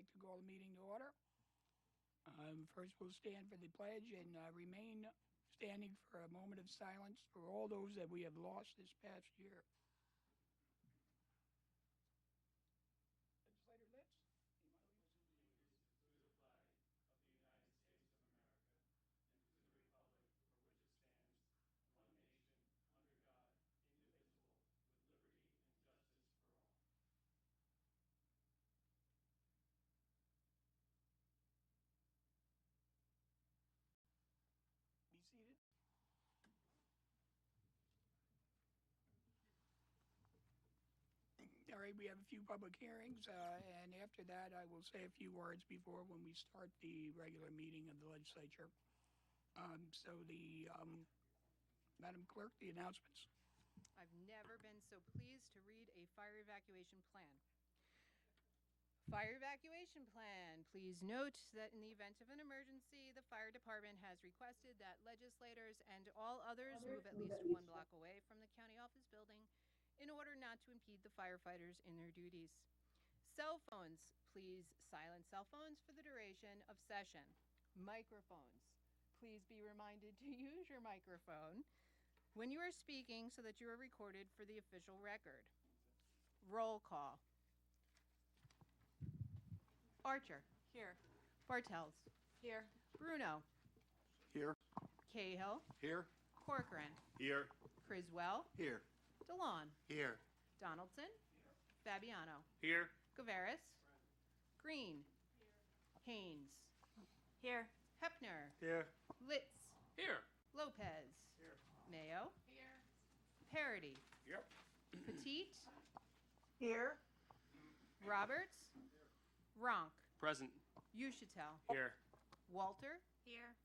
like to call the meeting to order. First, we'll stand for the pledge and remain standing for a moment of silence for all those that we have lost this past year. Legislator Litz? Be seated. All right, we have a few public hearings, and after that, I will say a few words before when we start the regular meeting of the legislature. Madam Clerk, the announcements. I've never been so pleased to read a fire evacuation plan. Fire evacuation plan. Please note that in the event of an emergency, the fire department has requested that legislators and all others move at least 1 block away from the county office building in order not to impede the firefighters in their duties. Cell phones. Please silence cell phones for the duration of session. Microphones. Please be reminded to use your microphone when you are speaking so that you are recorded for the official record. Roll call. Archer. Here. Bartels. Here. Bruno. Here. Cahill. Here. Corcoran. Here. Criswell. Here. DeLon. Here. Donaldson. Fabiano. Here. Guevara. Green. Haynes. Here. Hepner. Here. Litz. Here. Lopez. Here. Mayo. Here. Parity. Yep. Petite. Here. Roberts. Ronk. Present. Ushitel. Here. Walter. Here.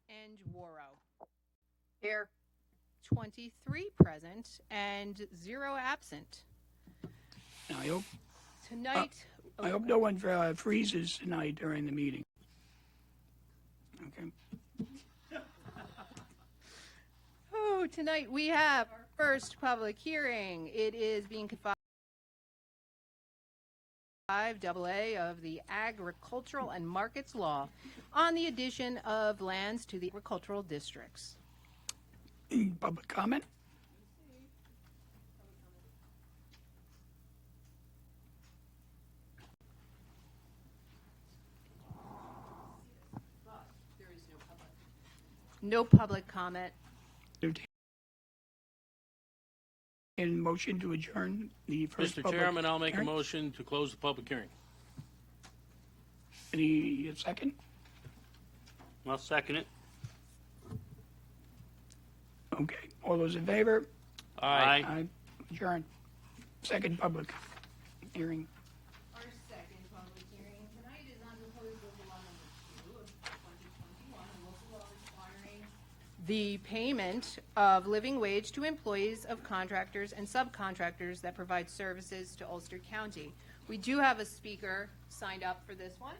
And Waro. Here. 23 present and 0 absent. I hope Tonight, no one freezes tonight during the meeting. Okay. tonight we have our first public hearing. It is being confined 5AA of the Agricultural and Markets Law on the addition of lands to the agricultural districts. Any public comment? There is no public comment. And motion to adjourn the first Mr. public Chairman, I'll make a hearing. motion to close the public hearing. Any second? I'll second it. Okay. All those in favor? Aye. Aye. Adjourn. Second public hearing. Our second public hearing tonight is on proposed local law number 2 of 2021, a local law requiring the payment of living wage to employees of contractors and subcontractors that provide services to Ulster County. We do have a speaker signed up for this one.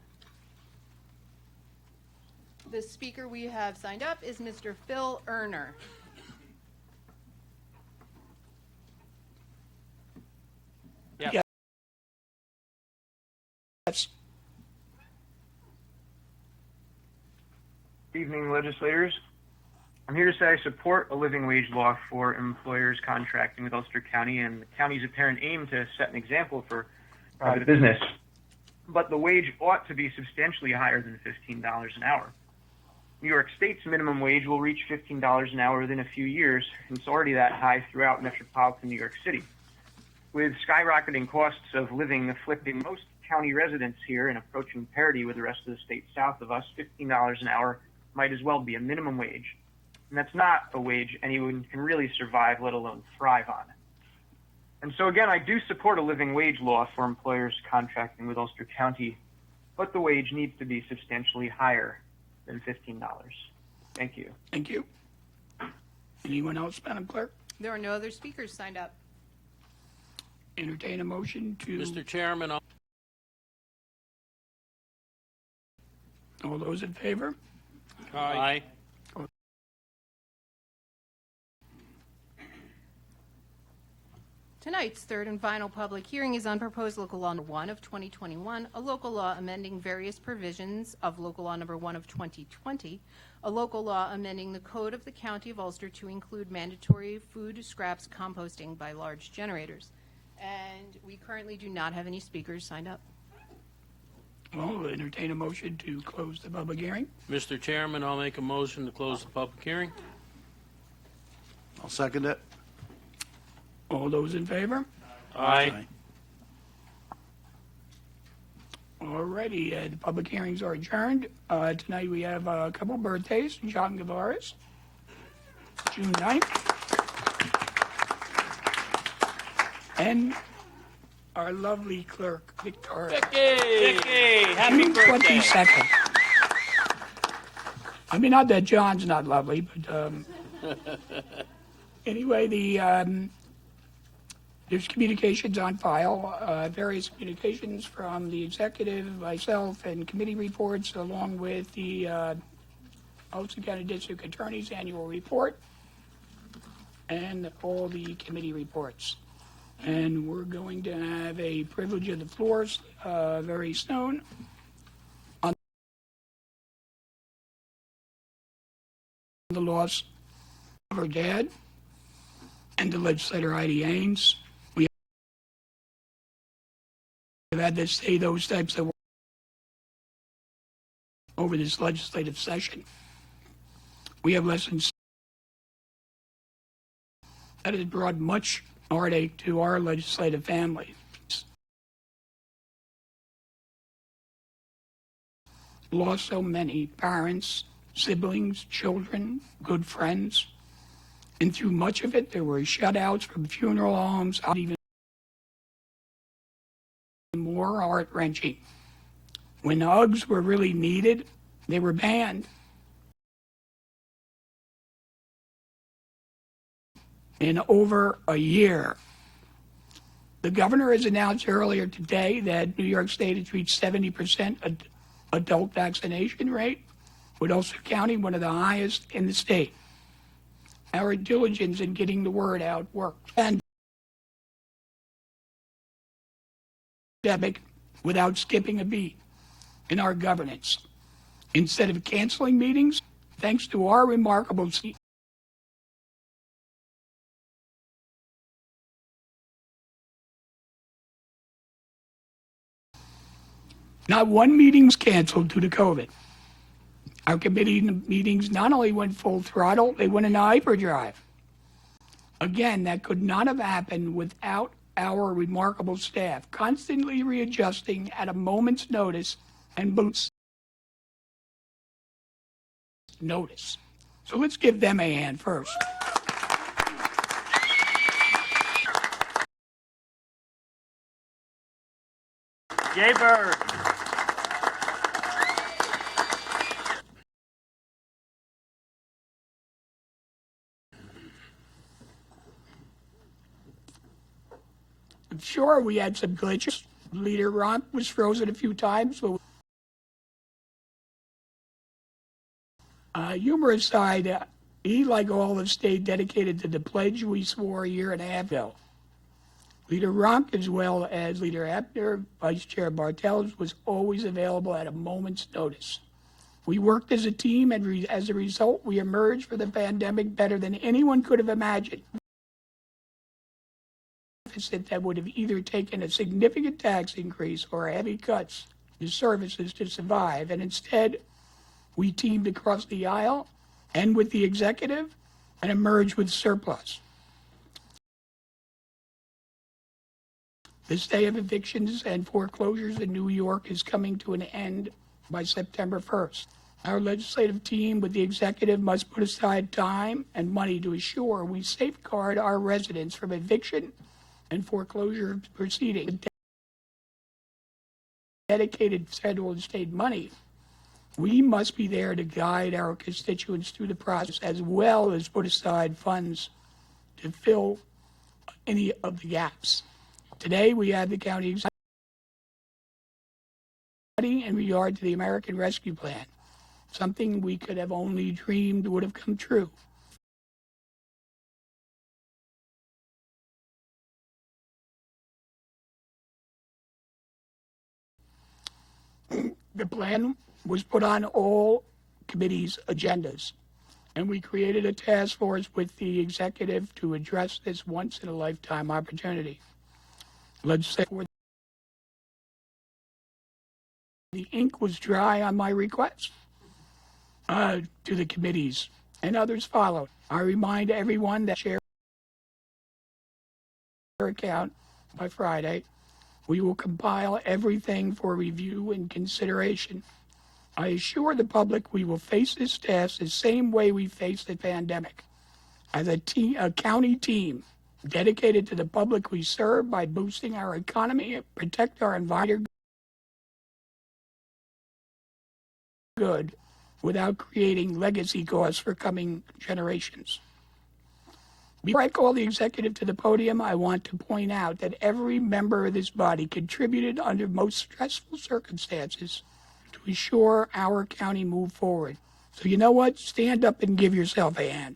The speaker we have signed up is Mr. Phil Erner. Yeah. Yes. Good evening, legislators. I'm here to say I support a living wage law for employers contracting with Ulster County and the county's apparent aim to set an example for private business. But the wage ought to be substantially higher than $15 an hour. New York State's minimum wage will reach $15 an hour within a few years, and it's already that high throughout metropolitan New York City. With skyrocketing costs of living afflicting most county residents here and approaching parity with the rest of the state south of us, $15 an hour might as well be a minimum wage. And that's not a wage anyone can really survive, let alone thrive on. And so again, I do support a living wage law for employers contracting with Ulster County, but the wage needs to be substantially higher than $15. Thank you. Thank you. Anyone else, Madam Clerk? There are no other speakers signed up. Entertain a motion to... Mr. Chairman, All those in favor? Aye. Tonight's third and final public hearing is on proposed local law number 1 of 2021, a local law amending various provisions of local law number 1 of 2020, a local law amending the code of the County of Ulster to include mandatory food scraps composting by large generators. And we currently do not have any speakers signed up. Well, entertain a motion to close the public hearing. Mr. Chairman, I'll make a motion to close the public hearing. I'll second it. All those in favor? Aye. Alrighty, the public hearings are adjourned. Tonight we have a couple birthdays. John Gavaris, June 9th. And our lovely clerk, Victoria. Vicky, happy June birthday. 22nd. I mean, not that John's not lovely, but anyway, there's communications on file, various communications from the executive, myself, and committee reports, along with the Ulster County District Attorney's annual report, and all the committee reports. And we're going to have a privilege of the floors very soon. On the loss of her dad and the legislator Heidi Haynes. We have had to say those types of words over this legislative session. We have lessons that has brought much heartache to our legislative family. Lost so many parents, siblings, children, good friends. And through much of it, there were shutouts from funeral homes, even more heart-wrenching. When hugs were really needed, they were banned. In over a year. The governor has announced earlier today that New York State has reached 70% adult vaccination rate, with Ulster County one of the highest in the state. Our diligence in getting the word out worked. Pandemic without skipping a beat in our governance. Instead of canceling meetings, thanks to our remarkable not one meeting was canceled due to COVID. Our committee meetings not only went full throttle, they went into hyperdrive. Again, that could not have happened without our remarkable staff constantly readjusting at a moment's notice and boots notice. So let's give them a hand first. Yay, Bird. Sure, we had some glitches. Leader Ronk was frozen a few times, but humor aside, he, like all have stayed dedicated to the pledge we swore a year and a half ago. Leader Ronk, as well as Leader Ebner, Vice Chair Bartels, was always available at a moment's notice. We worked as a team, and as a result, we emerged from the pandemic better than anyone could have imagined. That would have either taken a significant tax increase or heavy cuts to services to survive, and instead, we teamed across the aisle and with the executive and emerged with surplus. The stay of evictions and foreclosures in New York is coming to an end by September 1st. Our legislative team with the executive must put aside time and money to assure we safeguard our residents from eviction and foreclosure proceedings. Dedicated federal and state money, we must be there to guide our constituents through the process, as well as put aside funds to fill any of the gaps. Today, we have the county executive in regard to the American Rescue Plan, something we could have only dreamed would have come true. The plan was put on all committees' agendas, and we created a task force with the executive to address this once-in-a-lifetime opportunity. Let's say the ink was dry on my request to the committees, and others followed. I remind everyone that share account by Friday. We will compile everything for review and consideration. I assure the public we will face this task the same way we faced the pandemic, as a county team dedicated to the public we serve by boosting our economy and protect our environment good without creating legacy costs for coming generations. Before I call the executive to the podium, I want to point out that every member of this body contributed under most stressful circumstances to ensure our county moved forward. So you know what? Stand up and give yourself a hand.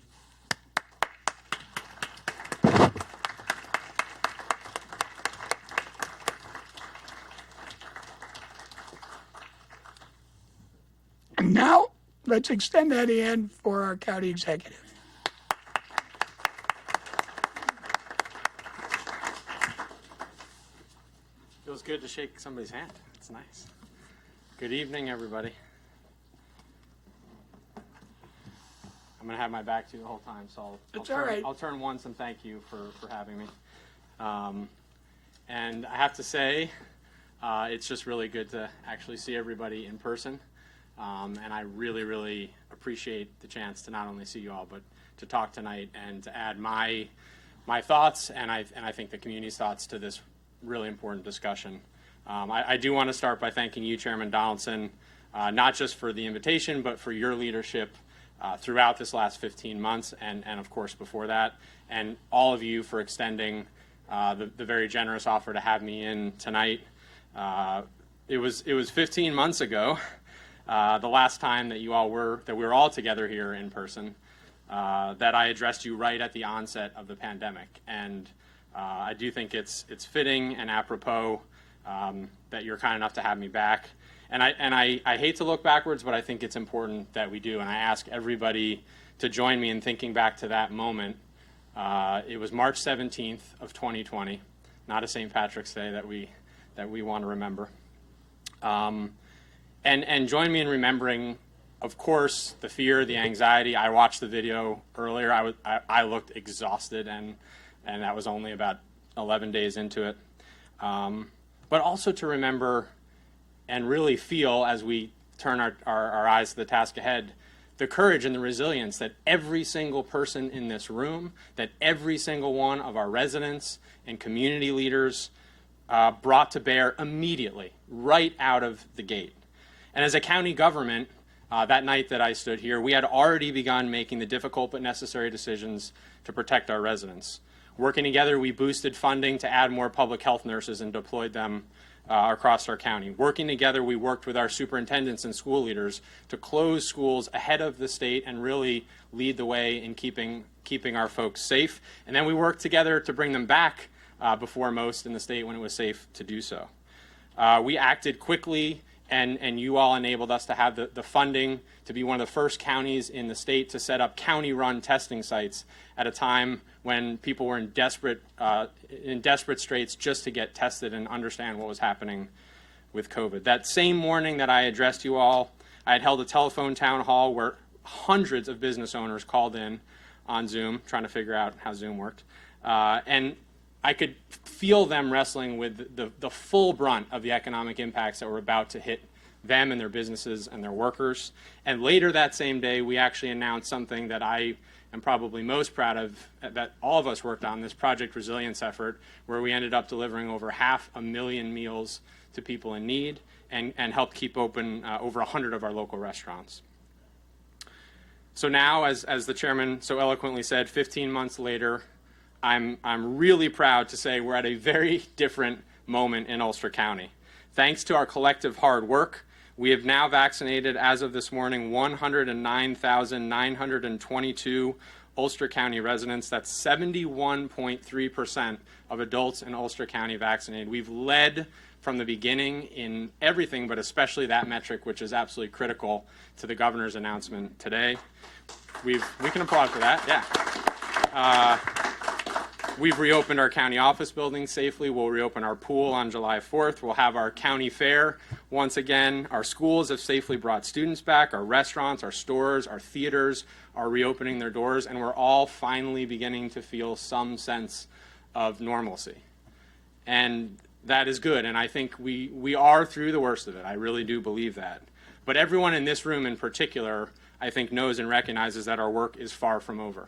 And now, let's extend that hand for our county executive. Feels good to shake somebody's hand. It's nice. Good evening, everybody. I'm going to have my back to you the whole time, so I'll turn once and thank you for having me. And I have to say, it's just really good to actually see everybody in person. And I really, really appreciate the chance to not only see you all, but to talk tonight and to add my thoughts and I think the community's thoughts to this really important discussion. I do want to start by thanking you, Chairman Donaldson, not just for the invitation, but for your leadership throughout this last 15 months and of course before that, and all of you for extending the very generous offer to have me in tonight. It was 15 months ago, the last time that we were all together here in person, that I addressed you right at the onset of the pandemic, and I do think it's fitting and apropos that you're kind enough to have me back. And I hate to look backwards, but I think it's important that we do. And I ask everybody to join me in thinking back to that moment. It was March 17th of 2020, not a St. Patrick's Day that we want to remember. And join me in remembering, of course, the fear, the anxiety. I watched the video earlier. I looked exhausted, and that was only about 11 days into it. But also to remember and really feel, as we turn our eyes to the task ahead, the courage and the resilience that every single person in this room, that every single one of our residents and community leaders brought to bear immediately, right out of the gate. And as a county government, that night that I stood here, we had already begun making the difficult but necessary decisions to protect our residents. Working together, we boosted funding to add more public health nurses and deployed them across our county. Working together, we worked with our superintendents and school leaders to close schools ahead of the state and really lead the way in keeping our folks safe. And then we worked together to bring them back before most in the state when it was safe to do so. We acted quickly, and you all enabled us to have the funding to be one of the first counties in the state to set up county-run testing sites at a time when people were in desperate straits just to get tested and understand what was happening with COVID. That same morning that I addressed you all, I had held a telephone town hall where hundreds of business owners called in on Zoom, trying to figure out how Zoom worked. And I could feel them wrestling with the full brunt of the economic impacts that were about to hit them and their businesses and their workers. And later that same day, we actually announced something that I am probably most proud of, that all of us worked on, this Project Resilience effort, where we ended up delivering over 500,000 meals to people in need and helped keep open over 100 of our local restaurants. So now, as the chairman so eloquently said, 15 months later, I'm really proud to say we're at a very different moment in Ulster County. Thanks to our collective hard work, we have now vaccinated, as of this morning, 109,922 Ulster County residents. That's 71.3% of adults in Ulster County vaccinated. We've led from the beginning in everything, but especially that metric, which is absolutely critical to the governor's announcement today. We can applaud for that, yeah. We've reopened our county office building safely. We'll reopen our pool on July 4th. We'll have our county fair once again. Our schools have safely brought students back. Our restaurants, our stores, our theaters are reopening their doors, and we're all finally beginning to feel some sense of normalcy. And that is good, and I think we are through the worst of it. I really do believe that. But everyone in this room in particular, I think, knows and recognizes that our work is far from over.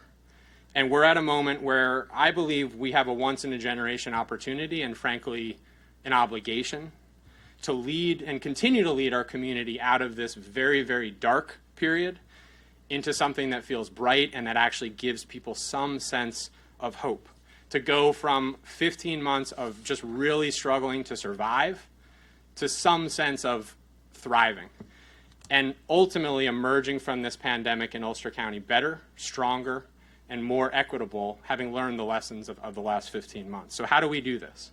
And we're at a moment where I believe we have a once-in-a-generation opportunity and, frankly, an obligation to lead and continue to lead our community out of this very, very dark period into something that feels bright and that actually gives people some sense of hope. To go from 15 months of just really struggling to survive to some sense of thriving. And ultimately emerging from this pandemic in Ulster County better, stronger, and more equitable, having learned the lessons of the last 15 months. So how do we do this?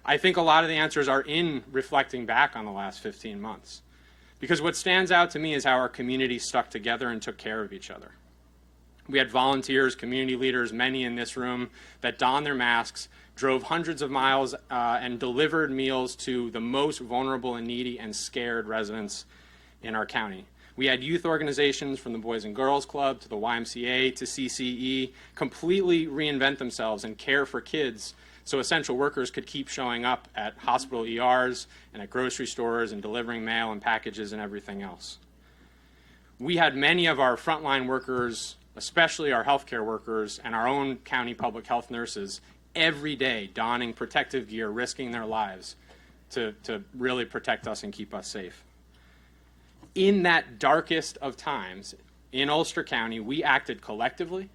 I think a lot of the answers are in reflecting back on the last 15 months. Because what stands out to me is how our community stuck together and took care of each other. We had volunteers, community leaders, many in this room, that donned their masks, drove hundreds of miles, and delivered meals to the most vulnerable and needy and scared residents in our county. We had youth organizations from the Boys and Girls Club to the YMCA to CCE completely reinvent themselves and care for kids so essential workers could keep showing up at hospital ERs and at grocery stores and delivering mail and packages and everything else. We had many of our frontline workers, especially our healthcare workers and our own county public health nurses, every day donning protective gear, risking their lives to really protect us and keep us safe. In that darkest of times, in Ulster County, we acted collectively,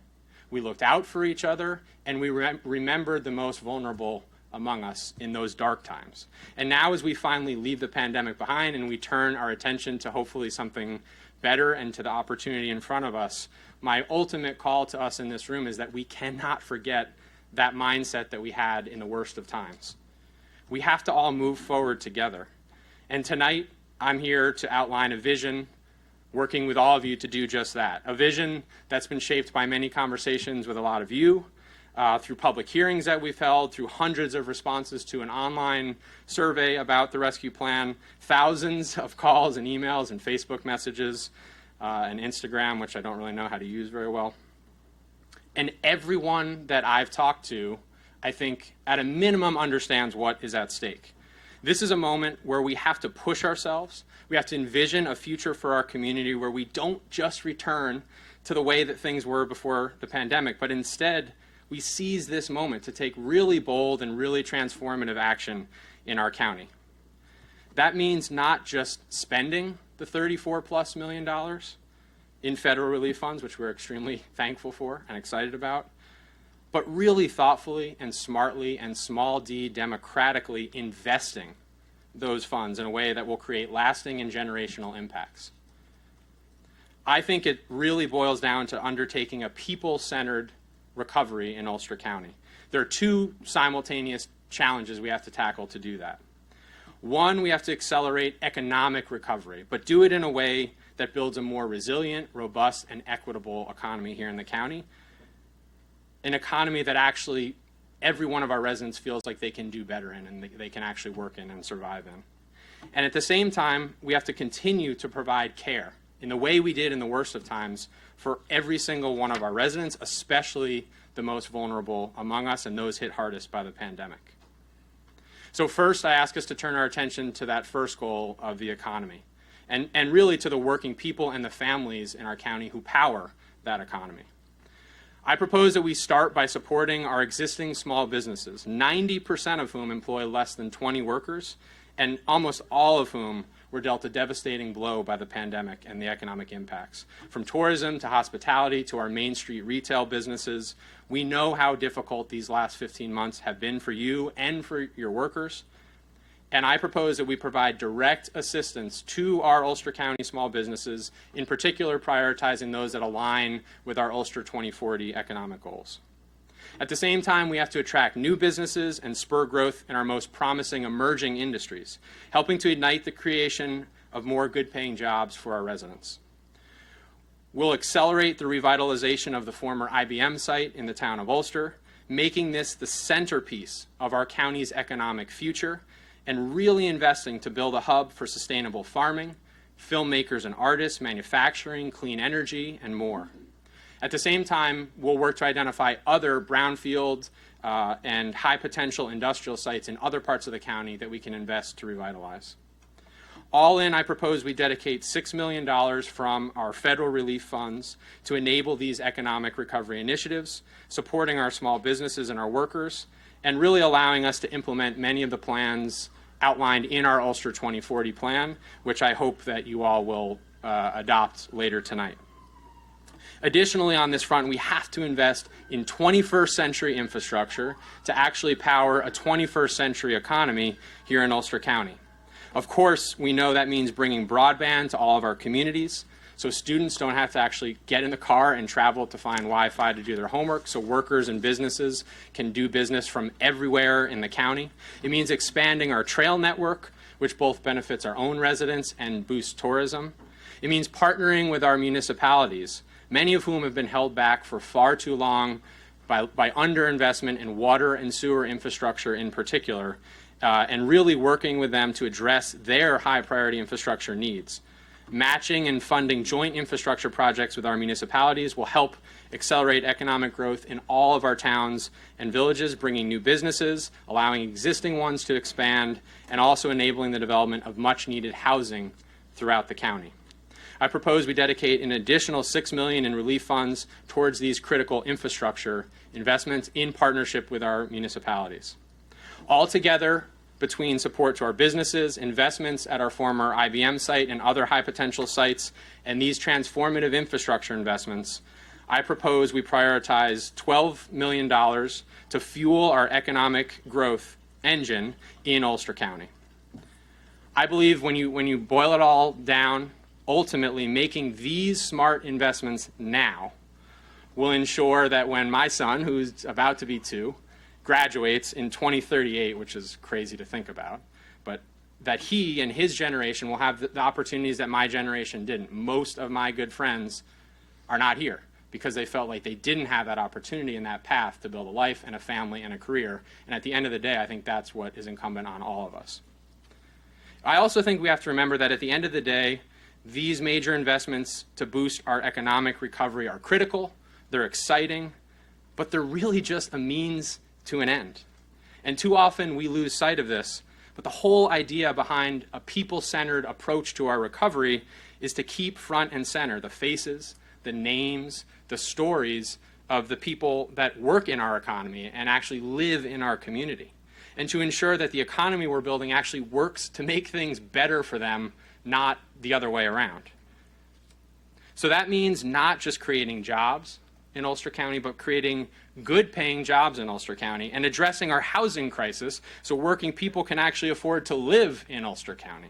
we looked out for each other, and we remembered the most vulnerable among us in those dark times. And now as we finally leave the pandemic behind and we turn our attention to hopefully something better and to the opportunity in front of us, my ultimate call to us in this room is that we cannot forget that mindset that we had in the worst of times. We have to all move forward together. And tonight, I'm here to outline a vision, working with all of you to do just that. A vision that's been shaped by many conversations with a lot of you, through public hearings that we've held, through hundreds of responses to an online survey about the rescue plan, thousands of calls and emails and Facebook messages, and Instagram, which I don't really know how to use very well. And everyone that I've talked to, I think, at a minimum understands what is at stake. This is a moment where we have to push ourselves. We have to envision a future for our community where we don't just return to the way that things were before the pandemic, but instead we seize this moment to take really bold and really transformative action in our county. That means not just spending the $34+ million in federal relief funds, which we're extremely thankful for and excited about, but really thoughtfully and smartly and small d democratically investing those funds in a way that will create lasting and generational impacts. I think it really boils down to undertaking a people-centered recovery in Ulster County. There are two simultaneous challenges we have to tackle to do that. One, we have to accelerate economic recovery, but do it in a way that builds a more resilient, robust, and equitable economy here in the county. An economy that actually every one of our residents feels like they can do better in and they can actually work in and survive in. And at the same time, we have to continue to provide care in the way we did in the worst of times for every single one of our residents, especially the most vulnerable among us and those hit hardest by the pandemic. So first, I ask us to turn our attention to that first goal of the economy and really to the working people and the families in our county who power that economy. I propose that we start by supporting our existing small businesses, 90% of whom employ less than 20 workers, and almost all of whom were dealt a devastating blow by the pandemic and the economic impacts. From tourism to hospitality to our Main Street retail businesses, we know how difficult these last 15 months have been for you and for your workers. And I propose that we provide direct assistance to our Ulster County small businesses, in particular prioritizing those that align with our Ulster 2040 economic goals. At the same time, we have to attract new businesses and spur growth in our most promising emerging industries, helping to ignite the creation of more good-paying jobs for our residents. We'll accelerate the revitalization of the former IBM site in the town of Ulster, making this the centerpiece of our county's economic future, and really investing to build a hub for sustainable farming, filmmakers and artists, manufacturing, clean energy, and more. At the same time, we'll work to identify other brownfield and high-potential industrial sites in other parts of the county that we can invest to revitalize. All in, I propose we dedicate $6 million from our federal relief funds to enable these economic recovery initiatives, supporting our small businesses and our workers, and really allowing us to implement many of the plans outlined in our Ulster 2040 plan, which I hope that you all will adopt later tonight. Additionally, on this front, we have to invest in 21st century infrastructure to actually power a 21st century economy here in Ulster County. Of course, we know that means bringing broadband to all of our communities, so students don't have to actually get in the car and travel to find Wi-Fi to do their homework, so workers and businesses can do business from everywhere in the county. It means expanding our trail network, which both benefits our own residents and boosts tourism. It means partnering with our municipalities, many of whom have been held back for far too long by underinvestment in water and sewer infrastructure in particular, and really working with them to address their high priority infrastructure needs. Matching and funding joint infrastructure projects with our municipalities will help accelerate economic growth in all of our towns and villages, bringing new businesses, allowing existing ones to expand, and also enabling the development of much needed housing throughout the county. I propose we dedicate an additional $6 million in relief funds towards these critical infrastructure investments in partnership with our municipalities. Altogether, between support to our businesses, investments at our former IBM site and other high potential sites, and these transformative infrastructure investments, I propose we prioritize $12 million to fuel our economic growth engine in Ulster County. I believe when you boil it all down, ultimately making these smart investments now will ensure that when my son, who's about to be 2, graduates in 2038, which is crazy to think about, but that he and his generation will have the opportunities that my generation didn't. Most of my good friends are not here because they felt like they didn't have that opportunity and that path to build a life and a family and a career. And at the end of the day, I think that's what is incumbent on all of us. I also think we have to remember that at the end of the day, these major investments to boost our economic recovery are critical, they're exciting, but they're really just a means to an end. And too often we lose sight of this, but the whole idea behind a people-centered approach to our recovery is to keep front and center the faces, the names, the stories of the people that work in our economy and actually live in our community, and to ensure that the economy we're building actually works to make things better for them, not the other way around. So that means not just creating jobs in Ulster County, but creating good-paying jobs in Ulster County and addressing our housing crisis so working people can actually afford to live in Ulster County.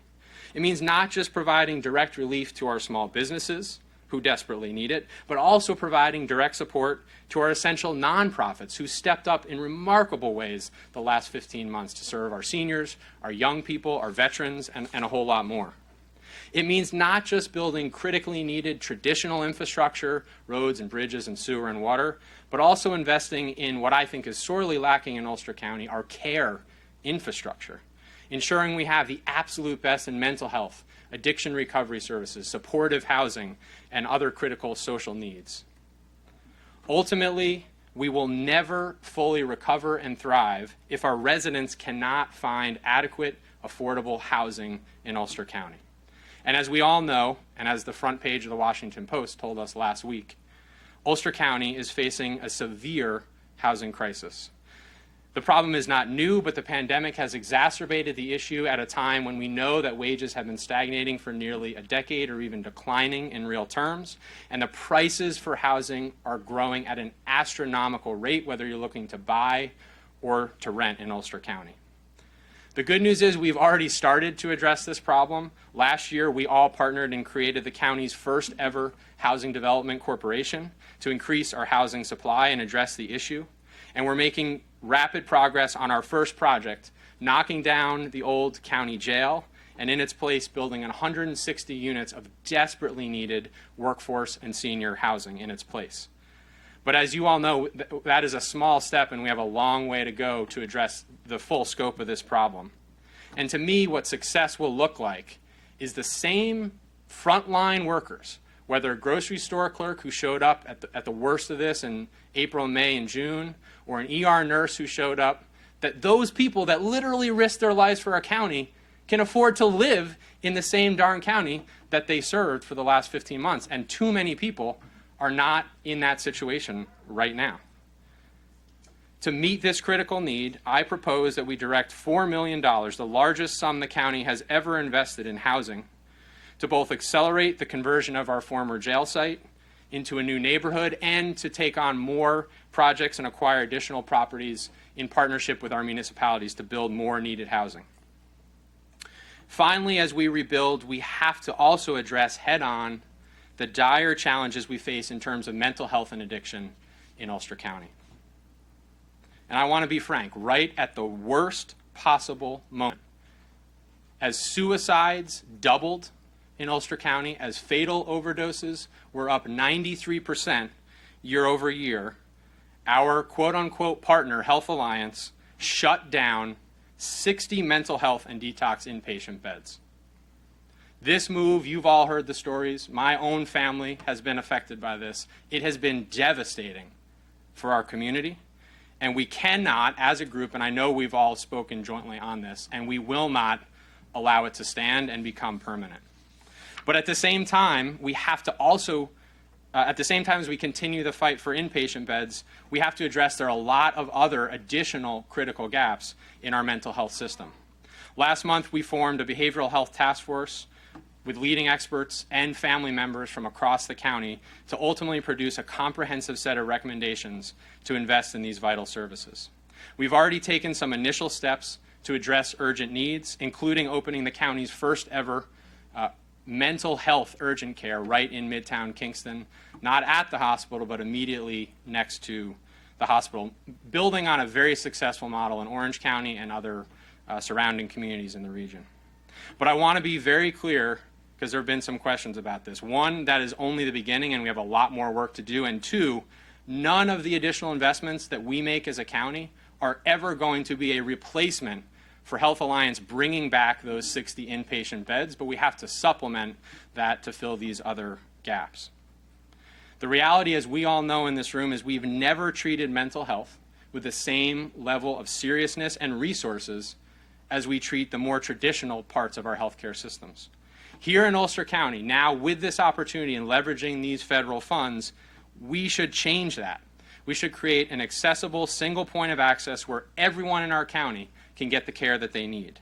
It means not just providing direct relief to our small businesses who desperately need it, but also providing direct support to our essential nonprofits who stepped up in remarkable ways the last 15 months to serve our seniors, our young people, our veterans, and a whole lot more. It means not just building critically needed traditional infrastructure, roads and bridges and sewer and water, but also investing in what I think is sorely lacking in Ulster County, our care infrastructure, ensuring we have the absolute best in mental health, addiction recovery services, supportive housing, and other critical social needs. Ultimately, we will never fully recover and thrive if our residents cannot find adequate, affordable housing in Ulster County. And as we all know, and as the front page of the Washington Post told us last week, Ulster County is facing a severe housing crisis. The problem is not new, but the pandemic has exacerbated the issue at a time when we know that wages have been stagnating for nearly a decade or even declining in real terms, and the prices for housing are growing at an astronomical rate, whether you're looking to buy or to rent in Ulster County. The good news is we've already started to address this problem. Last year, we all partnered and created the county's first ever Housing Development Corporation to increase our housing supply and address the issue. And we're making rapid progress on our first project, knocking down the old county jail and in its place building 160 units of desperately needed workforce and senior housing in its place. But as you all know, that is a small step, and we have a long way to go to address the full scope of this problem. And to me, what success will look like is the same frontline workers, whether a grocery store clerk who showed up at the worst of this in April, May, and June, or an ER nurse who showed up, that those people that literally risked their lives for our county can afford to live in the same darn county that they served for the last 15 months. And too many people are not in that situation right now. To meet this critical need, I propose that we direct $4 million, the largest sum the county has ever invested in housing, to both accelerate the conversion of our former jail site into a new neighborhood and to take on more projects and acquire additional properties in partnership with our municipalities to build more needed housing. Finally, as we rebuild, we have to also address head-on the dire challenges we face in terms of mental health and addiction in Ulster County. And I want to be frank, right at the worst possible moment, as suicides doubled in Ulster County, as fatal overdoses were up 93% year over year, our quote-unquote partner, Health Alliance, shut down 60 mental health and detox inpatient beds. This move, you've all heard the stories. My own family has been affected by this. It has been devastating for our community. And we cannot, as a group, and I know we've all spoken jointly on this, and we will not allow it to stand and become permanent. But at the same time, we have to also, at the same time as we continue the fight for inpatient beds, we have to address there are a lot of other additional critical gaps in our mental health system. Last month, we formed a behavioral health task force with leading experts and family members from across the county to ultimately produce a comprehensive set of recommendations to invest in these vital services. We've already taken some initial steps to address urgent needs, including opening the county's first ever mental health urgent care right in Midtown Kingston, not at the hospital, but immediately next to the hospital, building on a very successful model in Orange County and other surrounding communities in the region. But I want to be very clear, because there have been some questions about this. One, that is only the beginning, and we have a lot more work to do. And two, none of the additional investments that we make as a county are ever going to be a replacement for Health Alliance bringing back those 60 inpatient beds, but we have to supplement that to fill these other gaps. The reality, as we all know in this room, is we've never treated mental health with the same level of seriousness and resources as we treat the more traditional parts of our healthcare systems. Here in Ulster County, now with this opportunity and leveraging these federal funds, we should change that. We should create an accessible single point of access where everyone in our county can get the care that they need.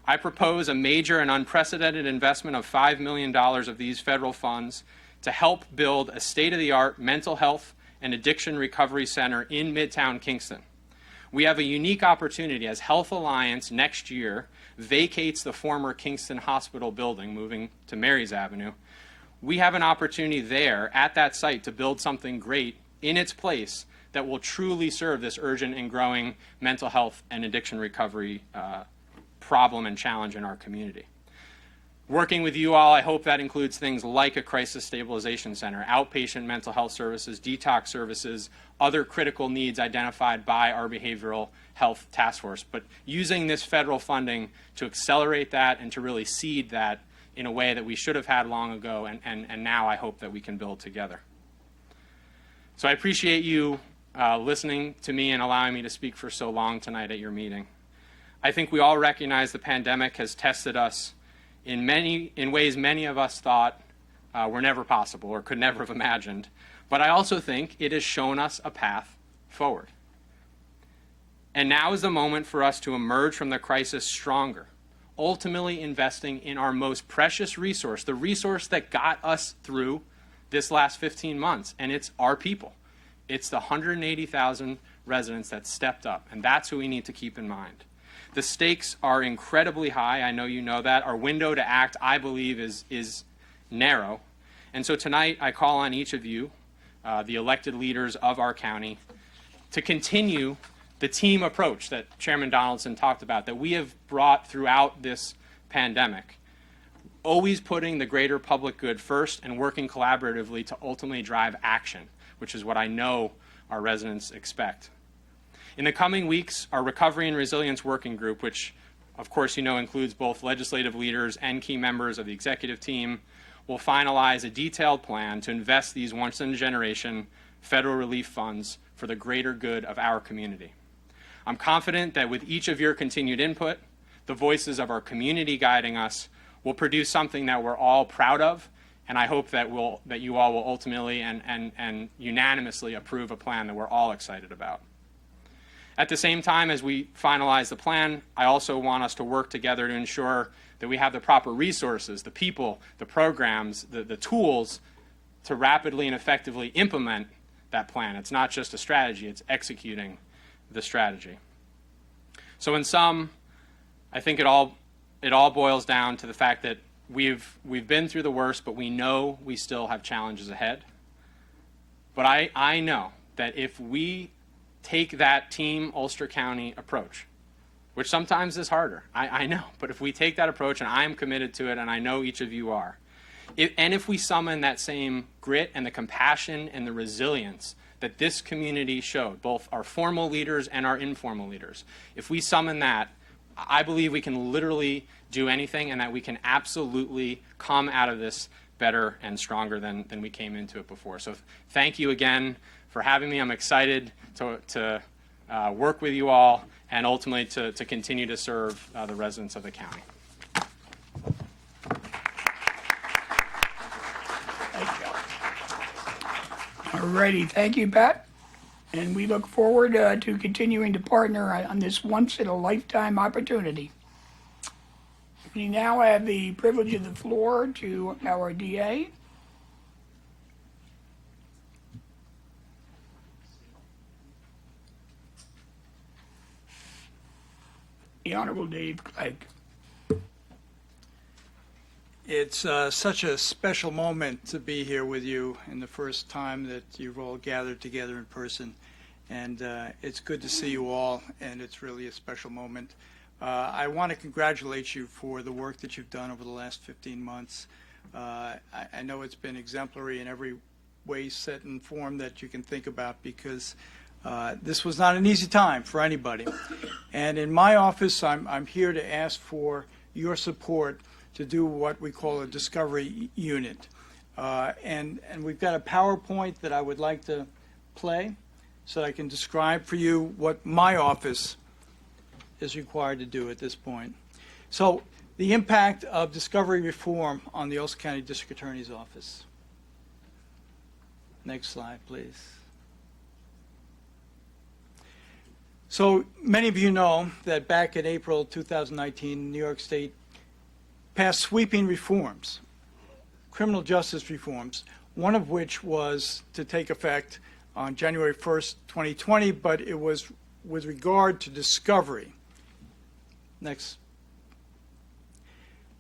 I propose a major and unprecedented investment of $5 million of these federal funds to help build a state-of-the-art mental health and addiction recovery center in Midtown Kingston. We have a unique opportunity as Health Alliance next year vacates the former Kingston Hospital building, moving to Mary's Avenue. We have an opportunity there at that site to build something great in its place that will truly serve this urgent and growing mental health and addiction recovery problem and challenge in our community. Working with you all, I hope that includes things like a crisis stabilization center, outpatient mental health services, detox services, other critical needs identified by our behavioral health task force. But using this federal funding to accelerate that and to really seed that in a way that we should have had long ago, and now I hope that we can build together. So I appreciate you listening to me and allowing me to speak for so long tonight at your meeting. I think we all recognize the pandemic has tested us in ways many of us thought were never possible or could never have imagined. But I also think it has shown us a path forward. And now is the moment for us to emerge from the crisis stronger, ultimately investing in our most precious resource, the resource that got us through this last 15 months, and it's our people. It's the 180,000 residents that stepped up, and that's who we need to keep in mind. The stakes are incredibly high. I know you know that. Our window to act, I believe, is narrow. And so tonight, I call on each of you, the elected leaders of our county, to continue the team approach that Chairman Donaldson talked about, that we have brought throughout this pandemic, always putting the greater public good first and working collaboratively to ultimately drive action, which is what I know our residents expect. In the coming weeks, our Recovery and Resilience Working Group, which of course you know includes both legislative leaders and key members of the executive team, will finalize a detailed plan to invest these once-in-a-generation federal relief funds for the greater good of our community. I'm confident that with each of your continued input, the voices of our community guiding us, will produce something that we're all proud of, and I hope that you all will ultimately and unanimously approve a plan that we're all excited about. At the same time, as we finalize the plan, I also want us to work together to ensure that we have the proper resources, the people, the programs, the tools to rapidly and effectively implement that plan. It's not just a strategy, it's executing the strategy. So in sum, I think it all boils down to the fact that we've been through the worst, but we know we still have challenges ahead. But I know that if we take that Team Ulster County approach, which sometimes is harder, I know, but if we take that approach, and I'm committed to it, and I know each of you are, and if we summon that same grit and the compassion and the resilience that this community showed, both our formal leaders and our informal leaders, if we summon that, I believe we can literally do anything, and that we can absolutely come out of this better and stronger than we came into it before. So thank you again for having me. I'm excited to work with you all and ultimately to continue to serve the residents of the county. All righty, thank you, Pat. And we look forward to continuing to partner on this once-in-a-lifetime opportunity. We now have the privilege of the floor to our DA. The Honorable Dave Clegg. It's such a special moment to be here with you and the first time that you've all gathered together in person. And it's good to see you all, and it's really a special moment. I want to congratulate you for the work that you've done over the last 15 months. I know it's been exemplary in every way, set, and form that you can think about, because this was not an easy time for anybody. And in my office, I'm here to ask for your support to do what we call a discovery unit. And we've got a PowerPoint that I would like to play so that I can describe for you what my office is required to do at this point. So the impact of discovery reform on the Ulster County District Attorney's Office. Next slide, please. So many of you know that back in April 2019, New York State passed sweeping reforms, criminal justice reforms, one of which was to take effect on January 1st, 2020, but it was with regard to discovery. Next.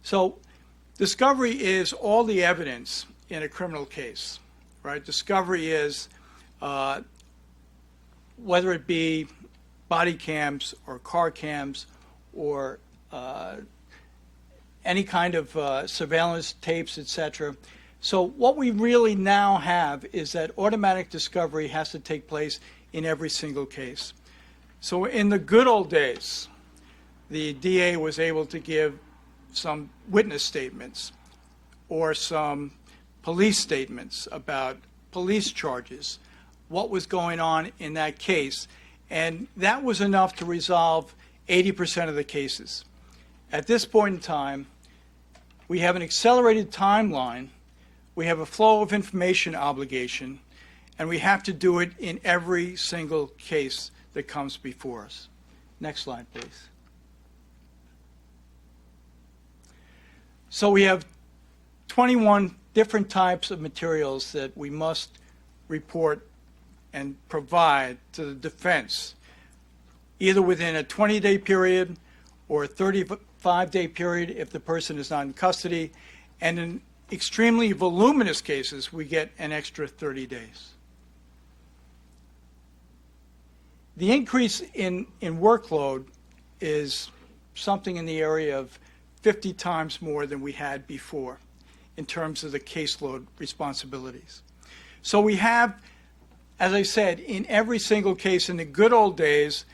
So discovery is all the evidence in a criminal case, right? Discovery is whether it be body cams or car cams or any kind of surveillance tapes, etc. So what we really now have is that automatic discovery has to take place in every single case. So in the good old days, the DA was able to give some witness statements or some police statements about police charges, what was going on in that case, and that was enough to resolve 80% of the cases. At this point in time, we have an accelerated timeline, we have a flow of information obligation, and we have to do it in every single case that comes before us. Next slide, please. So we have 21 different types of materials that we must report and provide to the defense, either within a 20-day period or a 35-day period if the person is not in custody, and in extremely voluminous cases, we get an extra 30 days. The increase in workload is something in the area of 50 times more than we had before in terms of the caseload responsibilities. So we have, as I said, in every single case, in the good old days,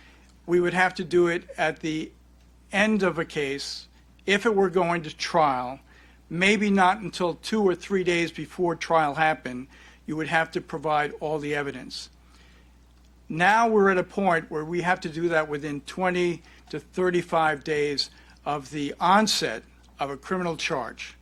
we would have to do it at the end of a case if it were going to trial, maybe not until 2 or 3 days before trial happened, you would have to provide all the evidence. Now we're at a point where we have to do that within 20 to 35 days of the onset of a criminal charge.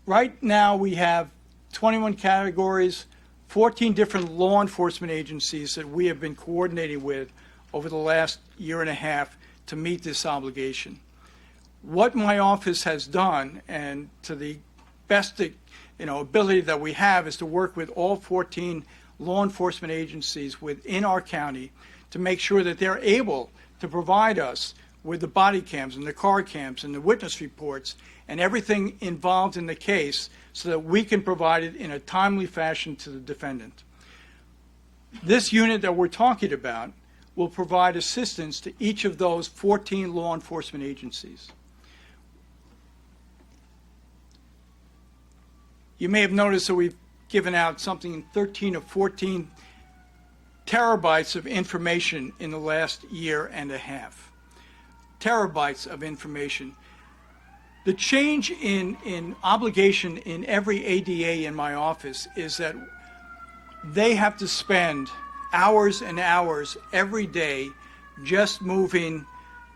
Right now we have 21 categories, 14 different law enforcement agencies that we have been coordinating with over the last year and a half to meet this obligation. What my office has done, and to the best ability that we have, is to work with all 14 law enforcement agencies within our county to make sure that they're able to provide us with the body cams and the car cams and the witness reports and everything involved in the case so that we can provide it in a timely fashion to the defendant. This unit that we're talking about will provide assistance to each of those 14 law enforcement agencies. You may have noticed that we've given out something 13 or 14 terabytes of information in the last year and a half. Terabytes of information. The change in obligation in every ADA in my office is that they have to spend hours and hours every day just moving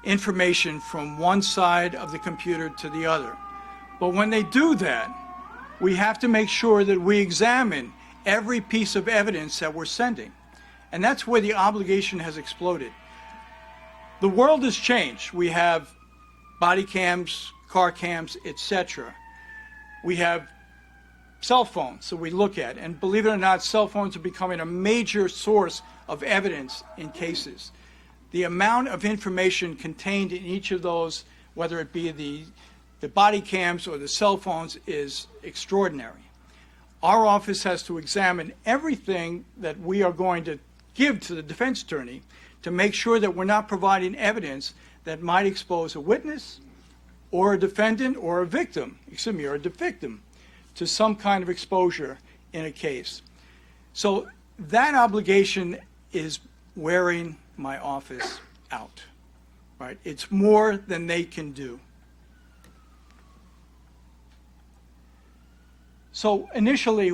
information from one side of the computer to the other. But when they do that, we have to make sure that we examine every piece of evidence that we're sending. And that's where the obligation has exploded. The world has changed. We have body cams, car cams, etc. We have cell phones that we look at. And believe it or not, cell phones are becoming a major source of evidence in cases. The amount of information contained in each of those, whether it be the body cams or the cell phones, is extraordinary. Our office has to examine everything that we are going to give to the defense attorney to make sure that we're not providing evidence that might expose a witness or a defendant or a victim, or a victim, to some kind of exposure in a case. So that obligation is wearing my office out, right? It's more than they can do. So initially,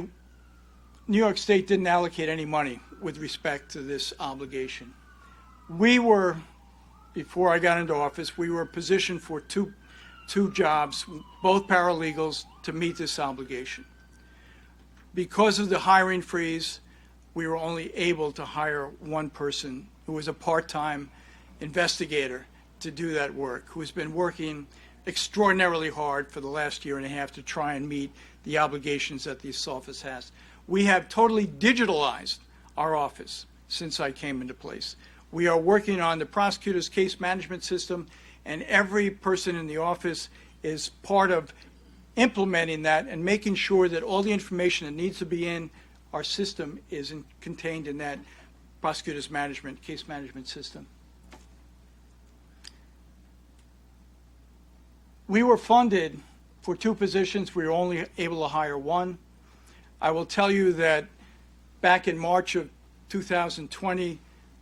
New York State didn't allocate any money with respect to this obligation. We were, before I got into office, we were positioned for two jobs, both paralegals, to meet this obligation. Because of the hiring freeze, we were only able to hire one person who was a part-time investigator to do that work, who has been working extraordinarily hard for the last year and a half to try and meet the obligations that this office has. We have totally digitalized our office since I came into place. We are working on the prosecutor's case management system, and every person in the office is part of implementing that and making sure that all the information that needs to be in our system is contained in that prosecutor's case management system. We were funded for 2 positions. We were only able to hire 1. I will tell you that back in March of 2020,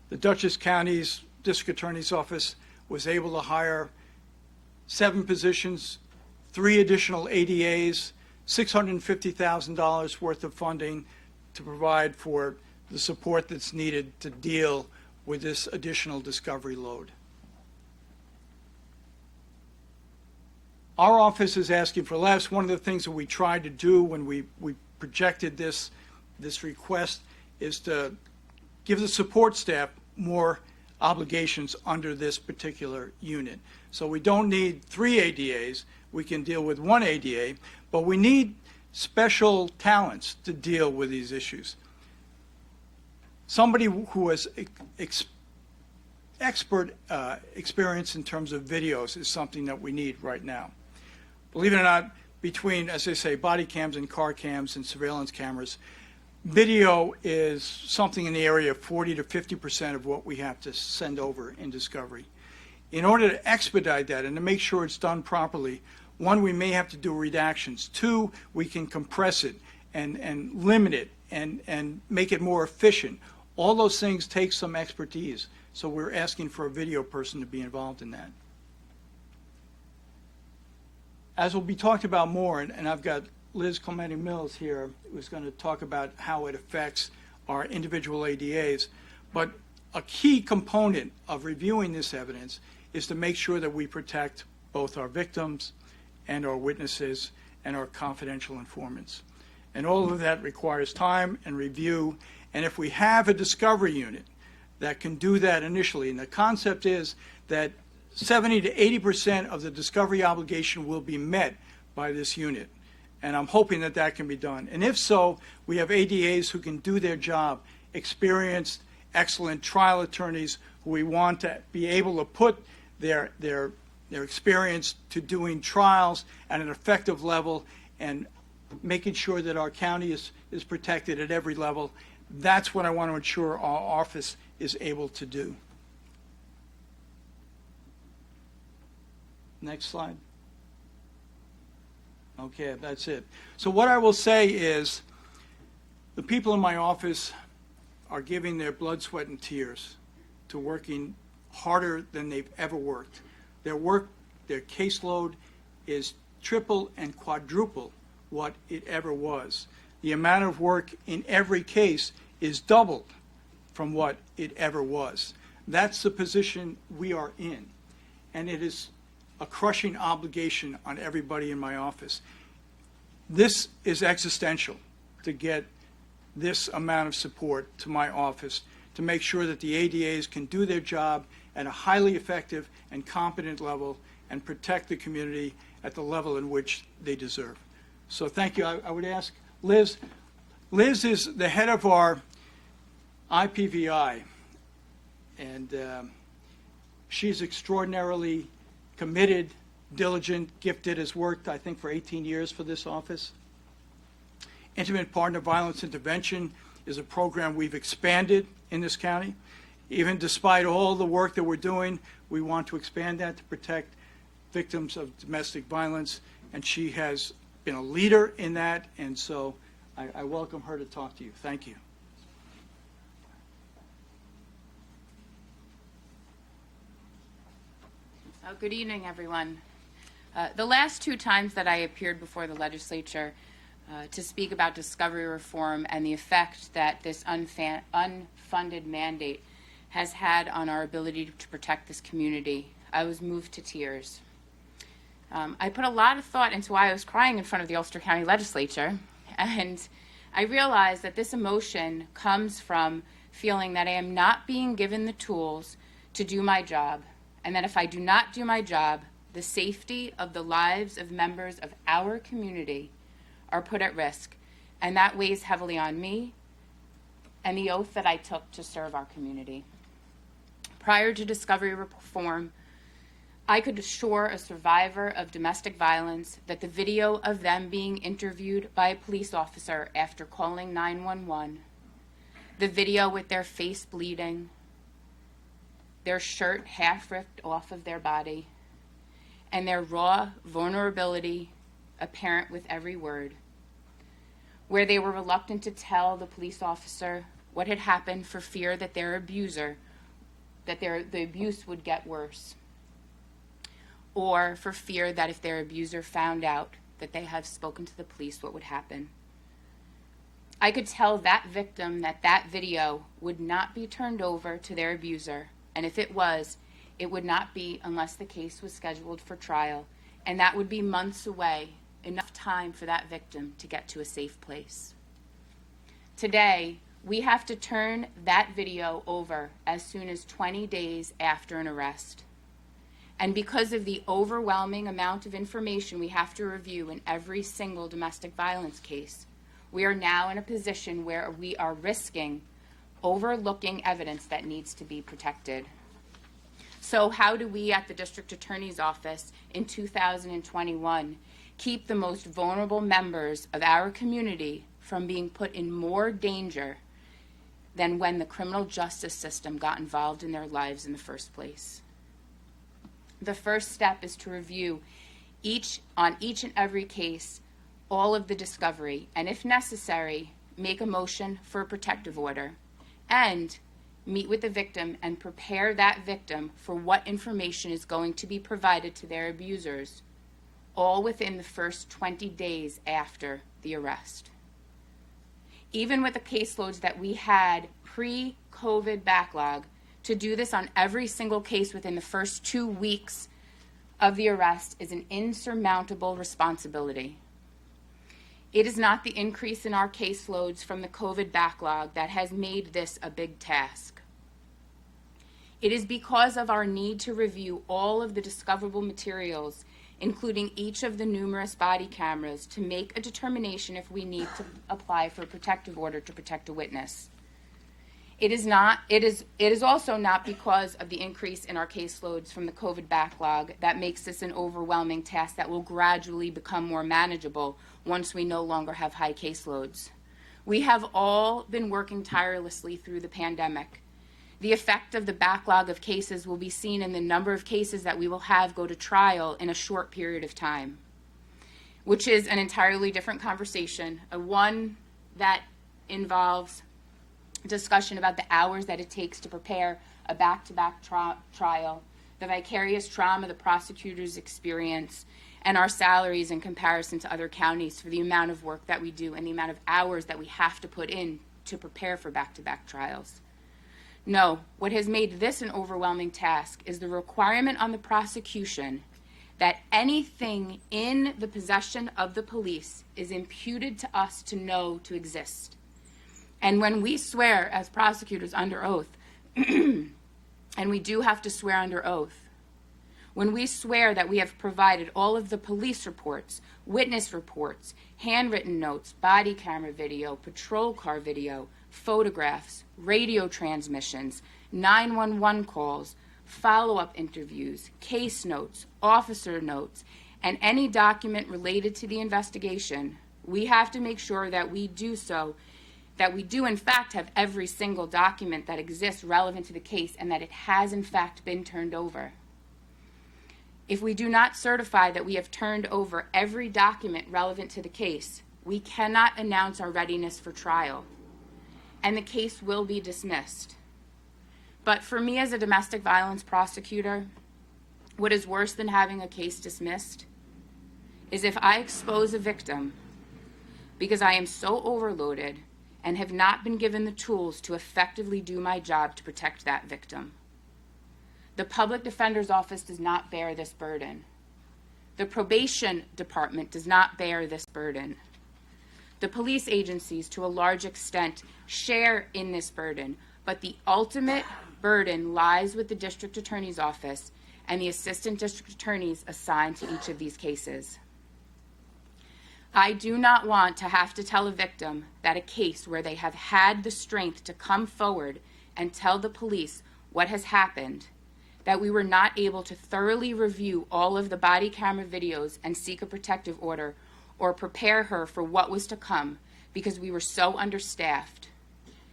the Dutchess County's District Attorney's Office was able to hire 7 positions, 3 additional ADAs, $650,000 worth of funding to provide for the support that's needed to deal with this additional discovery load. Our office is asking for less. One of the things that we tried to do when we projected this request is to give the support staff more obligations under this particular unit. So we don't need 3 ADAs. We can deal with 1 ADA, but we need special talents to deal with these issues. Somebody who has expert experience in terms of videos is something that we need right now. Believe it or not, between, as I say, body cams and car cams and surveillance cameras, video is something in the area of 40 to 50% of what we have to send over in discovery. In order to expedite that and to make sure it's done properly, one, we may have to do redactions. Two, we can compress it and limit it and make it more efficient. All those things take some expertise, so we're asking for a video person to be involved in that. As will be talked about more, and I've got Liz Clementi Mills here, who's going to talk about how it affects our individual ADAs, but a key component of reviewing this evidence is to make sure that we protect both our victims and our witnesses and our confidential informants. And all of that requires time and review, and if we have a discovery unit that can do that initially, and the concept is that 70 to 80% of the discovery obligation will be met by this unit. And I'm hoping that that can be done. And if so, we have ADAs who can do their job, experienced, excellent trial attorneys who we want to be able to put their experience to doing trials at an effective level and making sure that our county is protected at every level. That's what I want to ensure our office is able to do. Next slide. Okay, that's it. So what I will say is the people in my office are giving their blood, sweat, and tears to working harder than they've ever worked. Their caseload is triple and quadruple what it ever was. The amount of work in every case is doubled from what it ever was. That's the position we are in, and it is a crushing obligation on everybody in my office. This is existential, to get this amount of support to my office to make sure that the ADAs can do their job at a highly effective and competent level and protect the community at the level in which they deserve. So thank you. I would ask Liz. Liz is the head of our IPVI, and she's extraordinarily committed, diligent, gifted, has worked, I think, for 18 years for this office. Intimate Partner Violence Intervention is a program we've expanded in this county. Even despite all the work that we're doing, we want to expand that to protect victims of domestic violence, and she has been a leader in that, and so I welcome her to talk to you. Thank you. Good evening, everyone. The last two times that I appeared before the legislature to speak about discovery reform and the effect that this unfunded mandate has had on our ability to protect this community, I was moved to tears. I put a lot of thought into why I was crying in front of the Ulster County Legislature, and I realized that this emotion comes from feeling that I am not being given the tools to do my job, and that if I do not do my job, the safety of the lives of members of our community are put at risk, and that weighs heavily on me and the oath that I took to serve our community. Prior to discovery reform, I could assure a survivor of domestic violence that the video of them being interviewed by a police officer after calling 911, the video with their face bleeding, their shirt half ripped off of their body, and their raw vulnerability apparent with every word, where they were reluctant to tell the police officer what had happened for fear that their abuser, the abuse would get worse, or for fear that if their abuser found out that they had spoken to the police, what would happen. I could tell that victim that that video would not be turned over to their abuser, and if it was, it would not be unless the case was scheduled for trial, and that would be months away, enough time for that victim to get to a safe place. Today, we have to turn that video over as soon as 20 days after an arrest. And because of the overwhelming amount of information we have to review in every single domestic violence case, we are now in a position where we are risking overlooking evidence that needs to be protected. So how do we at the District Attorney's Office in 2021 keep the most vulnerable members of our community from being put in more danger than when the criminal justice system got involved in their lives in the first place. The first step is to review on each and every case all of the discovery, and if necessary, make a motion for a protective order, and meet with the victim and prepare that victim for what information is going to be provided to their abusers, all within the first 20 days after the arrest. Even with the caseloads that we had pre-COVID backlog, to do this on every single case within the first 2 weeks of the arrest is an insurmountable responsibility. It is not the increase in our caseloads from the COVID backlog that has made this a big task. It is because of our need to review all of the discoverable materials, including each of the numerous body cameras, to make a determination if we need to apply for a protective order to protect a witness. It is also not because of the increase in our caseloads from the COVID backlog that makes this an overwhelming task that will gradually become more manageable once we no longer have high caseloads. We have all been working tirelessly through the pandemic. The effect of the backlog of cases will be seen in the number of cases that we will have go to trial in a short period of time, which is an entirely different conversation, one that involves discussion about the hours that it takes to prepare a back-to-back trial, the vicarious trauma the prosecutors experience, and our salaries in comparison to other counties for the amount of work that we do and the amount of hours that we have to put in to prepare for back-to-back trials. No, what has made this an overwhelming task is the requirement on the prosecution that anything in the possession of the police is imputed to us to know to exist. And when we swear as prosecutors under oath, and we do have to swear under oath, when we swear that we have provided all of the police reports, witness reports, handwritten notes, body camera video, patrol car video, photographs, radio transmissions, 911 calls, follow-up interviews, case notes, officer notes, and any document related to the investigation, we have to make sure that we do in fact have every single document that exists relevant to the case and that it has in fact been turned over. If we do not certify that we have turned over every document relevant to the case, we cannot announce our readiness for trial, and the case will be dismissed. But for me as a domestic violence prosecutor, what is worse than having a case dismissed is if I expose a victim because I am so overloaded and have not been given the tools to effectively do my job to protect that victim. The Public Defender's Office does not bear this burden. The probation department does not bear this burden. The police agencies, to a large extent, share in this burden, but the ultimate burden lies with the district attorney's office and the assistant district attorneys assigned to each of these cases. I do not want to have to tell a victim that a case where they have had the strength to come forward and tell the police what has happened, that we were not able to thoroughly review all of the body camera videos and seek a protective order or prepare her for what was to come because we were so understaffed,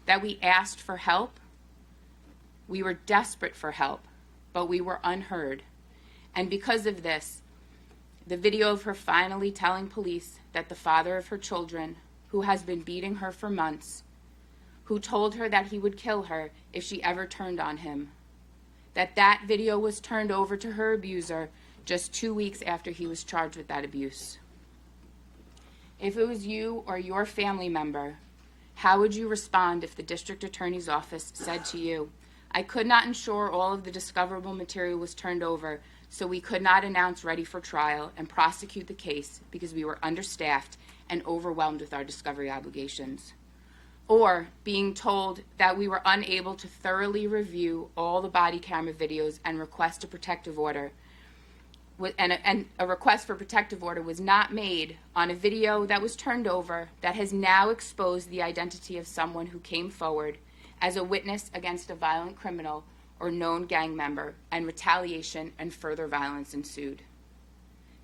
that we asked for help, we were desperate for help, but we were unheard. And because of this, the video of her finally telling police that the father of her children, who has been beating her for months, who told her that he would kill her if she ever turned on him, that video was turned over to her abuser just 2 weeks after he was charged with that abuse. If it was you or your family member, how would you respond if the district attorney's office said to you, I could not ensure all of the discoverable material was turned over, so we could not announce ready for trial and prosecute the case because we were understaffed and overwhelmed with our discovery obligations? Or being told that we were unable to thoroughly review all the body camera videos and request a protective order, and a request for protective order was not made on a video that was turned over that has now exposed the identity of someone who came forward as a witness against a violent criminal or known gang member, and retaliation and further violence ensued.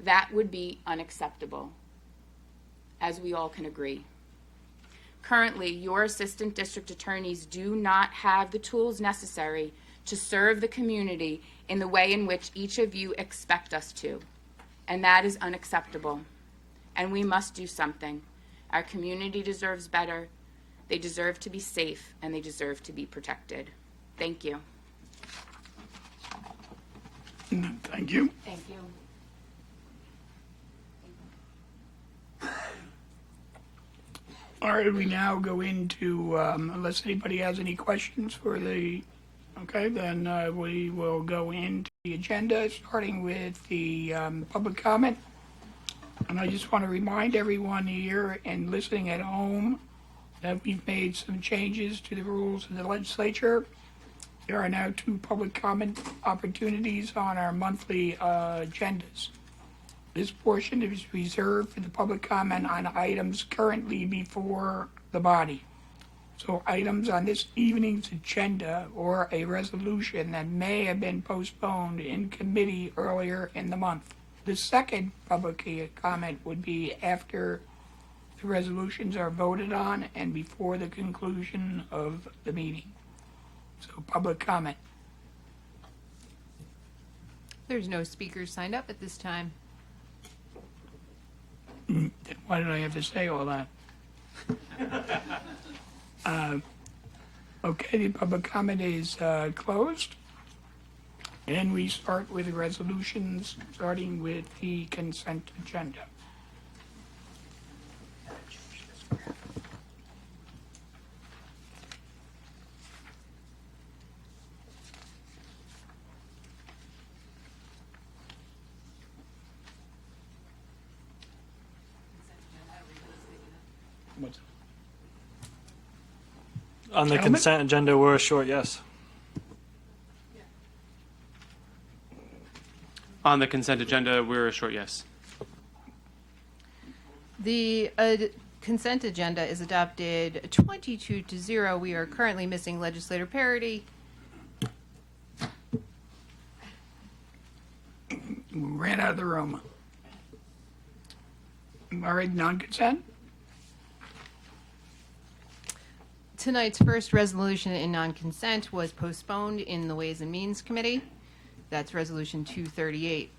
That would be unacceptable, as we all can agree. Currently, your assistant district attorneys do not have the tools necessary to serve the community in the way in which each of you expect us to, and that is unacceptable. And we must do something. Our community deserves better. They deserve to be safe, and they deserve to be protected. Thank you. Thank you. Thank you. All right, we now go into, unless anybody has any questions for the, okay, then we will go into the agenda, starting with the public comment. And I just want to remind everyone here and listening at home that we've made some changes to the rules of the legislature. There are now 2 public comment opportunities on our monthly agendas. This portion is reserved for the public comment on items currently before the body. So items on this evening's agenda or a resolution that may have been postponed in committee earlier in the month. The second public comment would be after the resolutions are voted on and before the conclusion of the meeting. So public comment. There's no speakers signed up at this time. Then why did I have to say all that? Okay, the public comment is closed. And we start with the resolutions, starting with the consent agenda. What's On the Gentlemen? consent agenda, we're a short yes. On the consent agenda, we're a short yes. The consent agenda is adopted 22-0. We are currently missing legislator parity. ran out of the room. All right, non-consent? Tonight's first resolution in non-consent was postponed in the Ways and Means Committee. That's Resolution 238.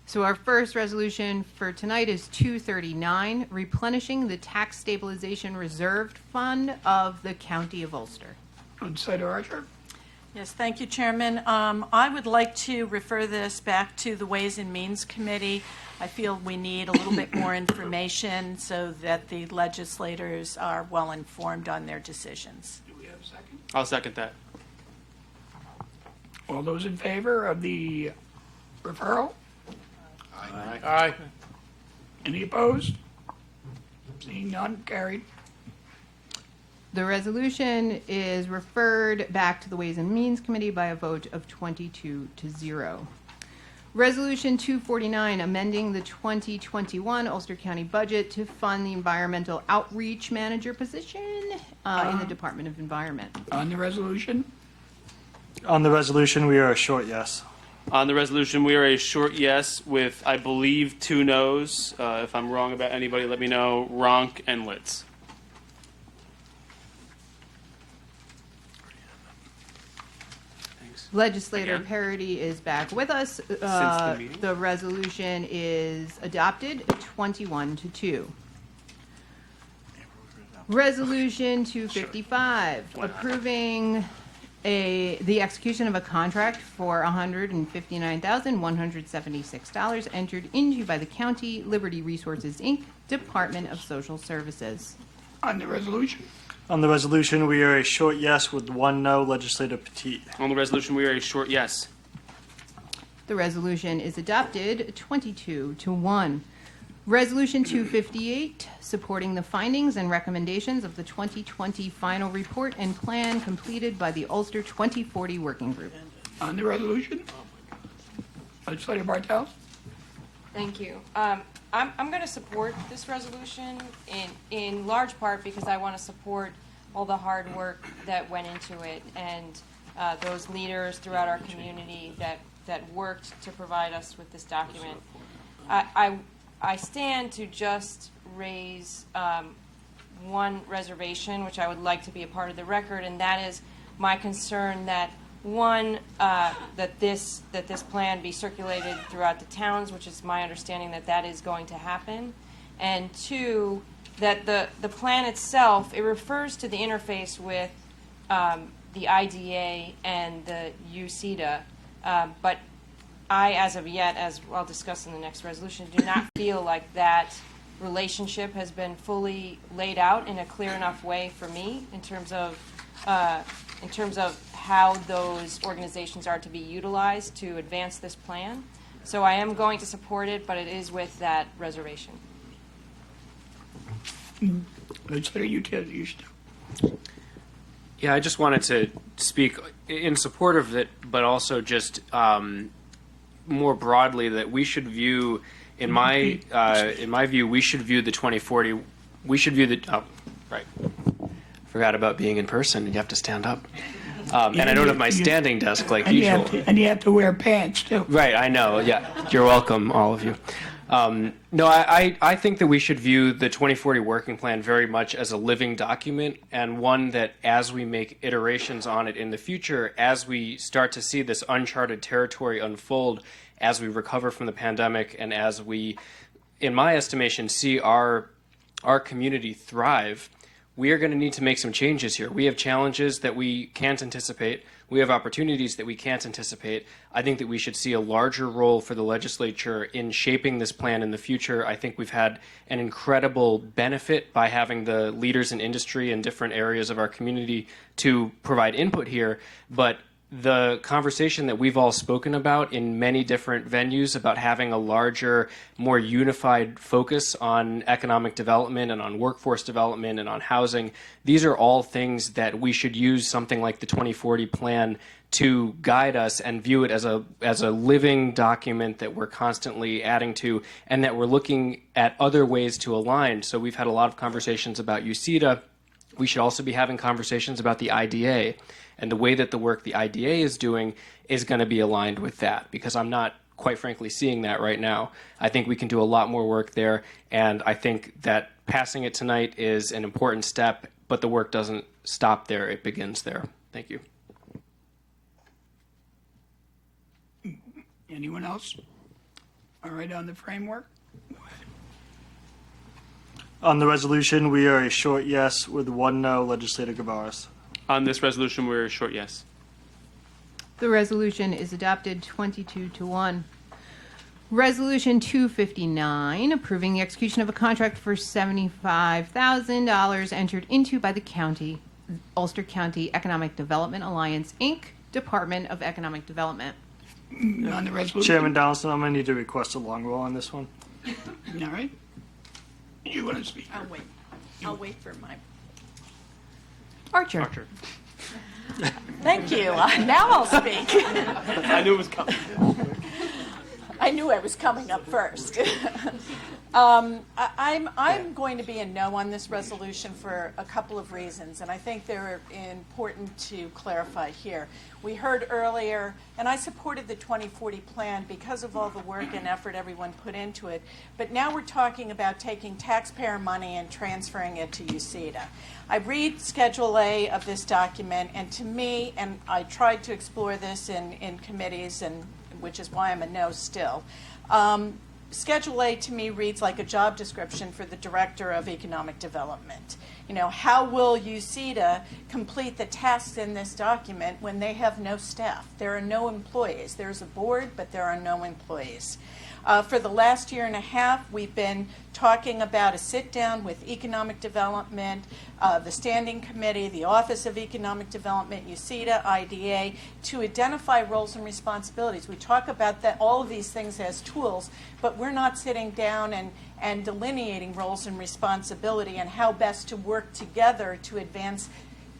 So our first resolution for tonight is 239, replenishing the tax stabilization reserved fund of the County of Ulster. Legislator Archer? Yes, thank you, Chairman. I would like to refer this back to the Ways and Means Committee. I feel we need a little bit more information so that the legislators are well informed on their decisions. Do we have a second? I'll second that. All those in favor of the referral? Aye. Any opposed? Seeing none, carried. The resolution is referred back to the Ways and Means Committee by a vote of 22-0. Resolution 249, amending the 2021 Ulster County budget to fund the environmental outreach manager position in the Department of Environment. On the resolution? On the resolution, we are a short yes. On the resolution, we are a short yes with, I believe, 2 noes. If I'm wrong about anybody, let me know. Ronk and Litz. Thanks. Legislator Again? parity is back with us. the meeting? The resolution is adopted 21-2. Resolution 255, approving the execution of a contract for $159,176 entered into by the County Liberty Resources, Inc., Department of Social Services. On the resolution? On the resolution, we are a short yes with 1 no. Legislator Petit. On the resolution, we are a short yes. The resolution is adopted 22-1. Resolution 258, supporting the findings and recommendations of the 2020 final report and plan completed by the Ulster 2040 Working Group. On the resolution? Legislator Bartels? Thank you. I'm going to support this resolution in large part because I want to support all the hard work that went into it and those leaders throughout our community that worked to provide us with this document. I stand to just raise one reservation, which I would like to be a part of the record, and that is my concern that one, that this plan be circulated throughout the towns, which is my understanding that that is going to happen, and two, that the plan itself, it refers to the interface with the IDA and the UCEDA, but I, as of yet, as I'll discuss in the next resolution, do not feel like that relationship has been fully laid out in a clear enough way for me in terms of how those organizations are to be utilized to advance this plan. So I am going to support it, but it is with that reservation. Legislator Utility. Yeah, I just wanted to speak in support of it, but also just more broadly that we should view, in my view, we should view the 2040. We should view the right. Forgot about being in person. You have to stand up, and I don't have my standing desk like usual. And you have to wear pants too. Right, I know. Yeah, you're welcome, all of you. No, I think that we should view the 2040 working plan very much as a living document, and one that as we make iterations on it in the future, as we start to see this uncharted territory unfold, as we recover from the pandemic, and as we, in my estimation, see our community thrive, we are going to need to make some changes here. We have challenges that we can't anticipate. We have opportunities that we can't anticipate. I think that we should see a larger role for the legislature in shaping this plan in the future. I think we've had an incredible benefit by having the leaders in industry in different areas of our community to provide input here, but the conversation that we've all spoken about in many different venues about having a larger, more unified focus on economic development and on workforce development and on housing, these are all things that we should use something like the 2040 plan to guide us and view it as a living document that we're constantly adding to and that we're looking at other ways to align. So we've had a lot of conversations about UCEDA. We should also be having conversations about the IDA. And the way that the work the IDA is doing is going to be aligned with that, because I'm not, quite frankly, seeing that right now. I think we can do a lot more work there, and I think that passing it tonight is an important step, but the work doesn't stop there. It begins there. Thank you. Anyone else? All right, on the framework? On the resolution, we are a short yes with one no. Legislator Gabaris. On this resolution, we're a short yes. The resolution is adopted 22-1. Resolution 259, approving the execution of a contract for $75,000 entered into by the county, Ulster County Economic Development Alliance, Inc., Department of Economic Development. On the resolution? Chairman Donaldson, I'm going to need to request a long roll on this one. All right. You want to speak? I'll wait for my... Archer. Thank you. Now I'll speak. I knew it was coming. I knew I was coming up first. I'm going to be a no on this resolution for a couple of reasons, and I think they're important to clarify here. We heard earlier, and I supported the 2040 plan because of all the work and effort everyone put into it, but now we're talking about taking taxpayer money and transferring it to UCEDA. I read Schedule A of this document, and to me, and I tried to explore this in committees, and which is why I'm a no still, Schedule A to me reads like a job description for the Director of Economic Development. You know, how will UCEDA complete the tasks in this document when they have no staff? There are no employees. There's a board, but there are no employees. For the last year and a half, we've been talking about a sit-down with economic development, the Standing Committee, the Office of Economic Development, UCEDA, IDA, to identify roles and responsibilities. We talk about that, all of these things as tools, but we're not sitting down and delineating roles and responsibility and how best to work together to advance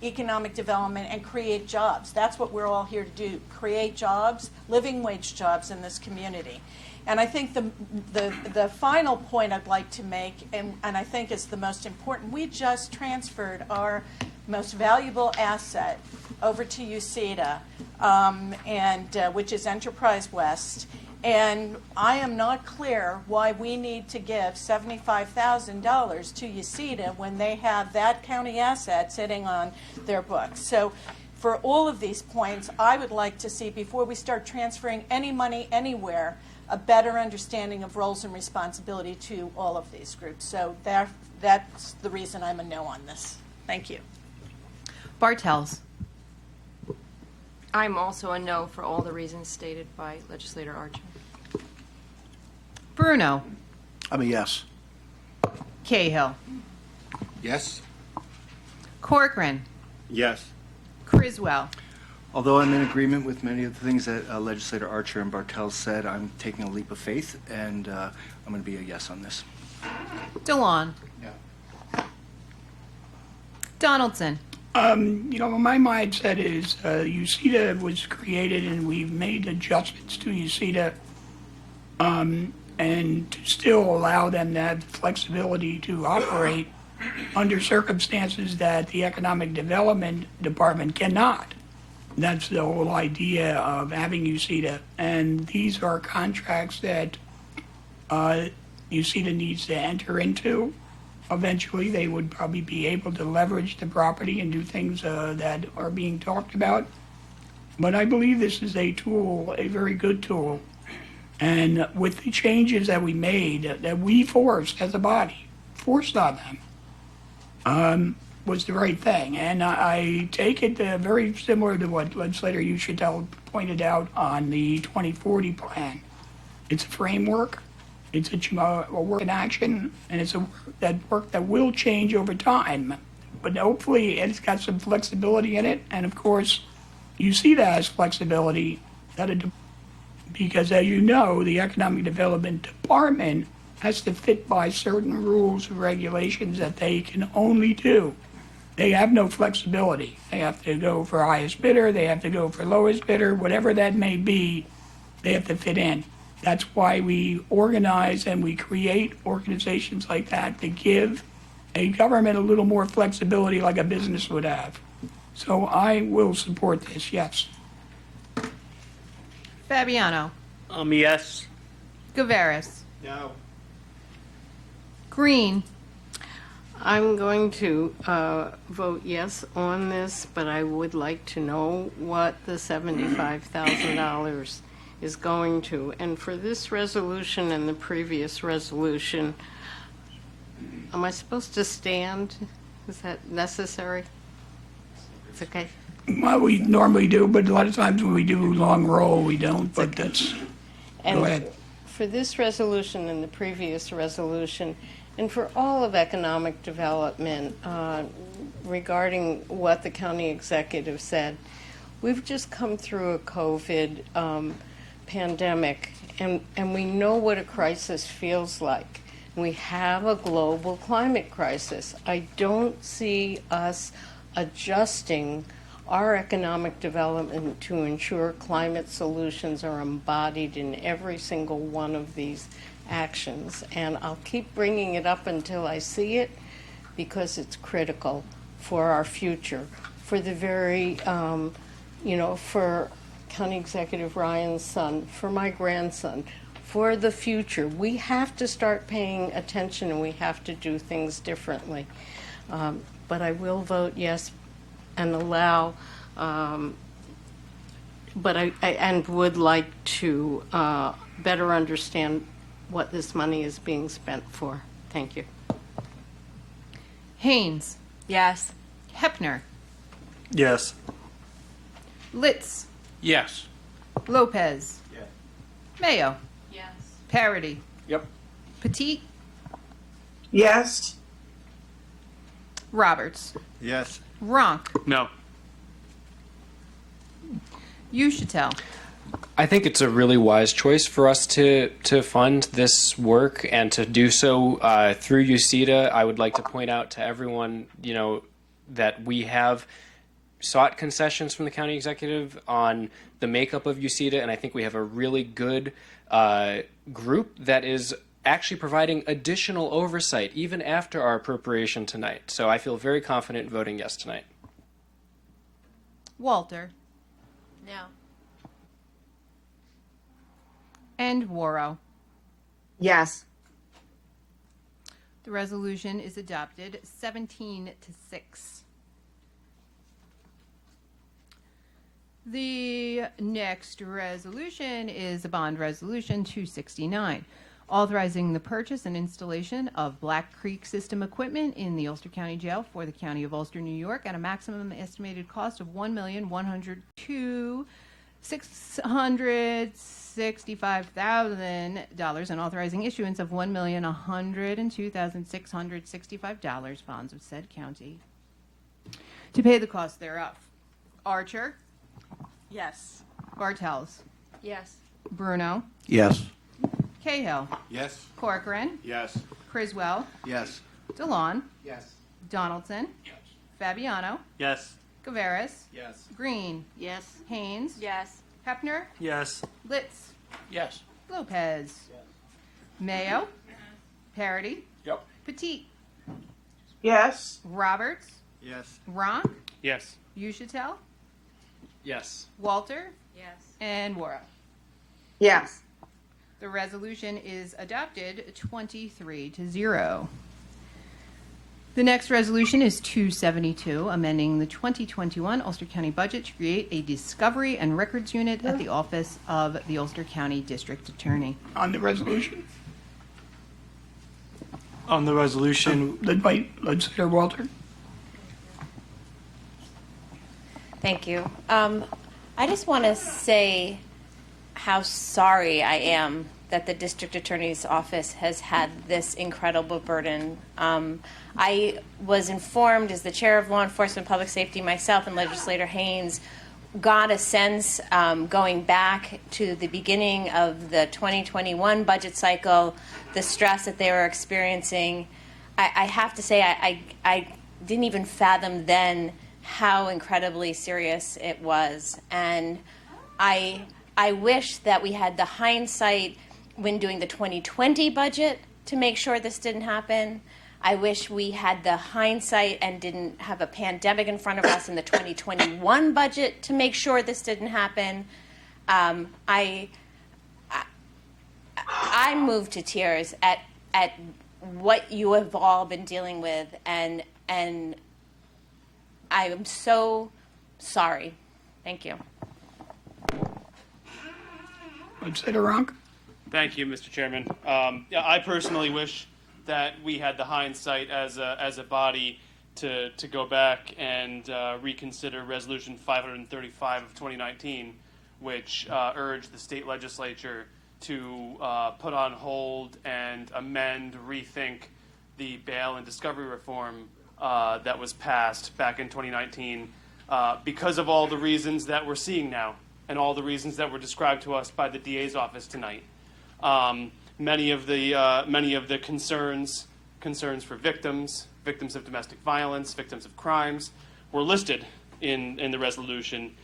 economic development and create jobs. That's what we're all here to do, create jobs, living wage jobs in this community. And I think the final point I'd like to make, and I think is the most important, we just transferred our most valuable asset over to UCEDA, which is Enterprise West. And I am not clear why we need to give $75,000 to UCEDA when they have that county asset sitting on their books. So for all of these points, I would like to see, before we start transferring any money anywhere, a better understanding of roles and responsibility to all of these groups. So that's the reason I'm a no on this. Thank you. Bartels. I'm also a no for all the reasons stated by Legislator Archer. Bruno. I'm a yes. Cahill. Yes. Corcoran. Yes. Criswell. Although I'm in agreement with many of the things that Legislator Archer and Bartels said, I'm taking a leap of faith, and I'm going to be a yes on this. DeLon. No. Donaldson. My mindset is UCEDA was created and we've made adjustments to UCEDA and to still allow them to have the flexibility to operate under circumstances that the Economic Development Department cannot. That's the whole idea of having UCEDA. And these are contracts that UCEDA needs to enter into. Eventually, they would probably be able to leverage the property and do things that are being talked about. But I believe this is a tool, a very good tool. And with the changes that we made, that we forced as a body, forced on them, was the right thing. And I take it very similar to what Legislator Ushitel pointed out on the 2040 plan. It's a framework. It's a work in action, and it's that work that will change over time. But hopefully it's got some flexibility in it, and of course, you see that as flexibility, because as you know, the Economic Development Department has to fit by certain rules and regulations that they can only do. They have no flexibility. They have to go for highest bidder, they have to go for lowest bidder, whatever that may be, they have to fit in. That's why we organize and we create organizations like that to give a government a little more flexibility like a business would have. So I will support this, yes. Fabiano. Yes. Guevara. No. Green. I'm going to vote yes on this, but I would like to know what the $75,000 is going to. And for this resolution and the previous resolution, am I supposed to stand? Is that necessary? It's okay. Well, we normally do, but a lot of times when we do long roll, we don't, but that's, go ahead. For this resolution and the previous resolution, and for all of economic development, regarding what the county executive said, we've just come through a COVID pandemic, and we know what a crisis feels like. We have a global climate crisis. I don't see us adjusting our economic development to ensure climate solutions are embodied in every single one of these actions. And I'll keep bringing it up until I see it, because it's critical for our future, for the very, for County Executive Ryan's son, for my grandson, for the future. We have to start paying attention, and we have to do things differently. But I will vote yes and allow, but I would like to better understand what this money is being spent for. Thank you. Haynes. Yes. Hepner. Yes. Litz. Yes. Lopez. Yes. Mayo. Yes. Parity. Yep. Petit. Yes. Roberts. Yes. Ronk. No. Ushitel. I think it's a really wise choice for us to fund this work and to do so through UCEDA. I would like to point out to everyone, that we have sought concessions from the county executive on the makeup of UCEDA, and I think we have a really good group that is actually providing additional oversight even after our appropriation tonight. So I feel very confident in voting yes tonight. Walter. No. and Waro. Yes. The resolution is adopted 17-6. The next resolution is a bond resolution 269, authorizing the purchase and installation of Black Creek system equipment in the Ulster County Jail for the County of Ulster, New York, at a maximum estimated cost of $1,102,665,000 and authorizing issuance of $1,102,665 bonds of said county to pay the cost thereof. Archer, Yes. Bartels, Yes. Bruno, Yes. Cahill, Yes. Corcoran, Yes. Criswell, Yes. DeLon, Yes. Donaldson, Fabiano, Yes. Caveras, Yes. Green, Yes. Haynes, Yes. Hefner, Yes. Litz, Yes. Lopez, Mayo, Parity, Yep. Petit, Yes. Roberts, Yes. Ronk, Yes. Uchatel, Yes. Walter, Yes. and Wara. Yes. The resolution is adopted 23-0. The next resolution is 272, amending the 2021 Ulster County budget to create a Discovery and Records Unit at the Office of the Ulster County District Attorney. On the resolution, On the resolution, led by legislator Walter. Thank you. I just want to say how sorry I am that the district attorney's office has had this incredible burden. I was informed, as the chair of law enforcement public safety myself, and legislator Haynes got a sense going back to the beginning of the 2021 budget cycle, the stress that they were experiencing. I have to say I didn't even fathom then how incredibly serious it was. And I wish that we had the hindsight when doing the 2020 budget to make sure this didn't happen. I wish we had the hindsight and didn't have a pandemic in front of us in the 2021 budget to make sure this didn't happen. I'm moved to tears at what you have all been dealing with, and I am so sorry. Thank you. Legislator Ronk. Thank you, Mr. Chairman. Yeah, I personally wish that we had the hindsight as a body to go back and reconsider Resolution 535 of 2019, which urged the state legislature to put on hold and amend, rethink the bail and discovery reform that was passed back in 2019 because of all the reasons that we're seeing now and all the reasons that were described to us by the DA's office tonight. Many of the concerns for victims of domestic violence, victims of crimes, were listed in the resolution,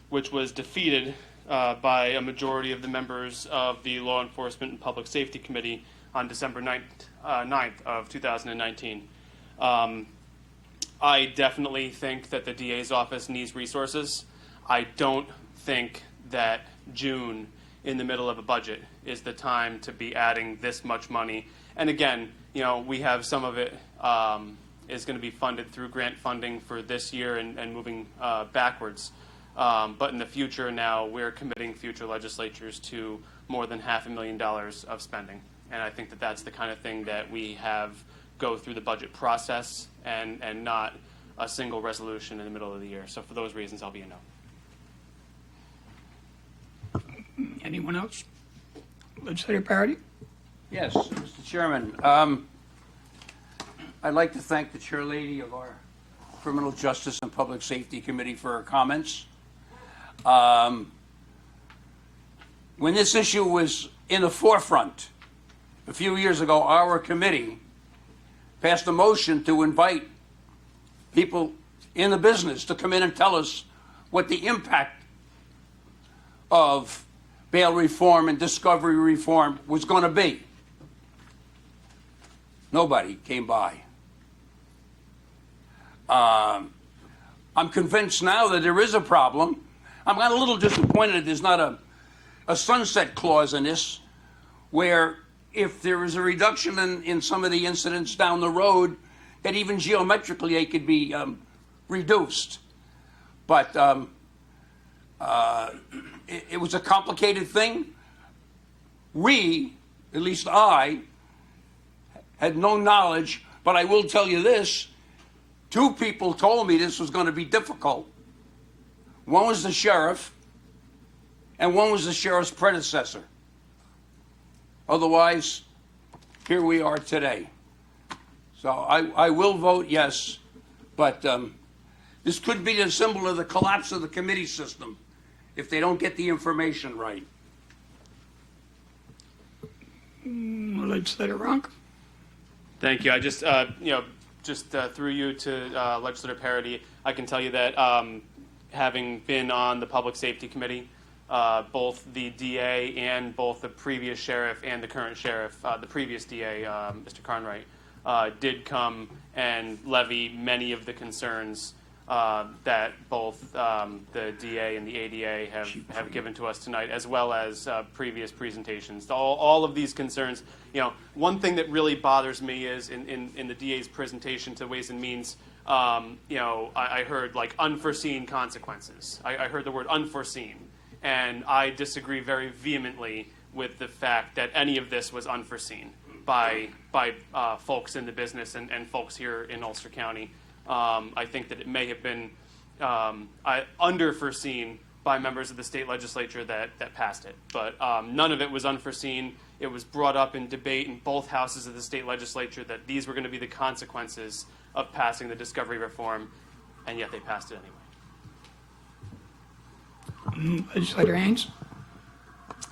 which was defeated by a majority of the members of the Law Enforcement and Public Safety Committee on December 9th of 2019. I definitely think that the DA's office needs resources. I don't think that June, in the middle of a budget, is the time to be adding this much money. And again, we have some of it is going to be funded through grant funding for this year and moving backwards. But in the future now, we're committing future legislatures to more than $500,000 of spending. And I think that that's the kind of thing that we have go through the budget process and not a single resolution in the middle of the year. So for those reasons, I'll be a no. Anyone else? Legislator Parity. Yes, Mr. Chairman. I'd like to thank the chairlady of our Criminal Justice and Public Safety Committee for her comments. When this issue was in the forefront a few years ago, our committee passed a motion to invite people in the business to come in and tell us what the impact of bail reform and discovery reform was going to be. Nobody came by. I'm convinced now that there is a problem. I'm a little disappointed there's not a sunset clause in this, where if there is a reduction in some of the incidents down the road, that even geometrically they could be reduced. But it was a complicated thing. We, at least I, had no knowledge, but I will tell you this, 2 people told me this was going to be difficult. One was the sheriff, and one was the sheriff's predecessor. Otherwise, here we are today. So I will vote yes, but this could be the symbol of the collapse of the committee system if they don't get the information right. Legislator Ronk. Thank you. I just, through you to Legislator Parity, I can tell you that having been on the Public Safety Committee, both the DA and both the previous sheriff and the current sheriff, the previous DA, Mr. Carnwright, did come and levy many of the concerns that both the DA and the ADA have given to us tonight, as well as previous presentations. All of these concerns, one thing that really bothers me is in the DA's presentation to Ways and Means, I heard like unforeseen consequences. I heard the word unforeseen, and I disagree very vehemently with the fact that any of this was unforeseen by folks in the business and folks here in Ulster County. I think that it may have been underforeseen by members of the state legislature that passed it. But none of it was unforeseen. It was brought up in debate in both houses of the state legislature that these were going to be the consequences of passing the discovery reform, and yet they passed it anyway. Legislator Haynes.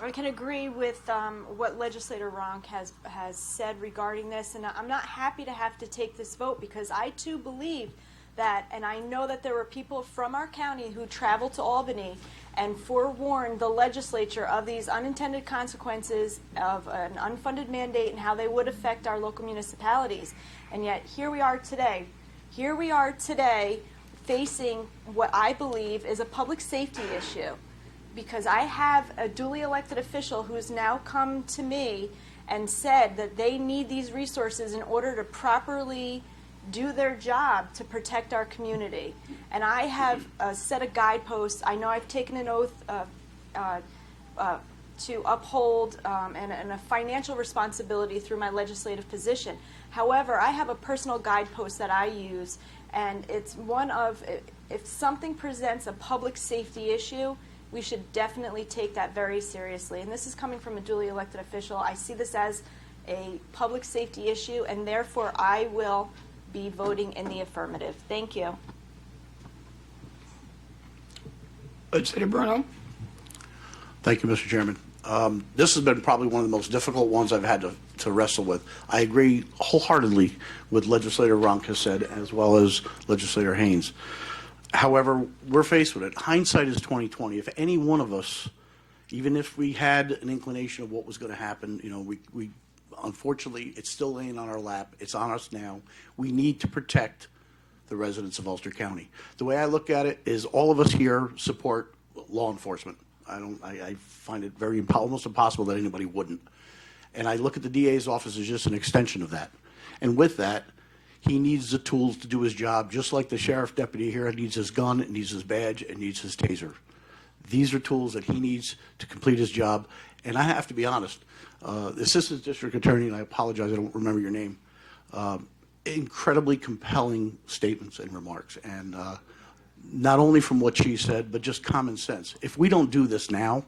I can agree with what Legislator Ronk has said regarding this, and I'm not happy to have to take this vote because I too believe that, and I know that there were people from our county who traveled to Albany and forewarned the legislature of these unintended consequences of an unfunded mandate and how they would affect our local municipalities. And yet here we are today. Here we are today facing what I believe is a public safety issue, because I have a duly elected official who's now come to me and said that they need these resources in order to properly do their job to protect our community. And I have a set of guideposts. I know I've taken an oath to uphold and a financial responsibility through my legislative position. However, I have a personal guidepost that I use, and it's one of, if something presents a public safety issue, we should definitely take that very seriously. And this is coming from a duly elected official. I see this as a public safety issue, and therefore I will be voting in the affirmative. Thank you. Legislator Bruno. Thank you, Mr. Chairman. This has been probably one of the most difficult ones I've had to wrestle with. I agree wholeheartedly with Legislator Ronk has said, as well as Legislator Haynes. However, we're faced with it. Hindsight is 20/20. If any one of us, even if we had an inclination of what was going to happen, we unfortunately, it's still laying on our lap. It's on us now. We need to protect the residents of Ulster County. The way I look at it is all of us here support law enforcement. I find it almost impossible that anybody wouldn't. And I look at the DA's office as just an extension of that. And with that, he needs the tools to do his job, just like the sheriff deputy here needs his gun, needs his badge, and needs his taser. These are tools that he needs to complete his job. And I have to be honest, the Assistant District Attorney, and I apologize, I don't remember your name, incredibly compelling statements and remarks. And not only from what she said, but just common sense. If we don't do this now,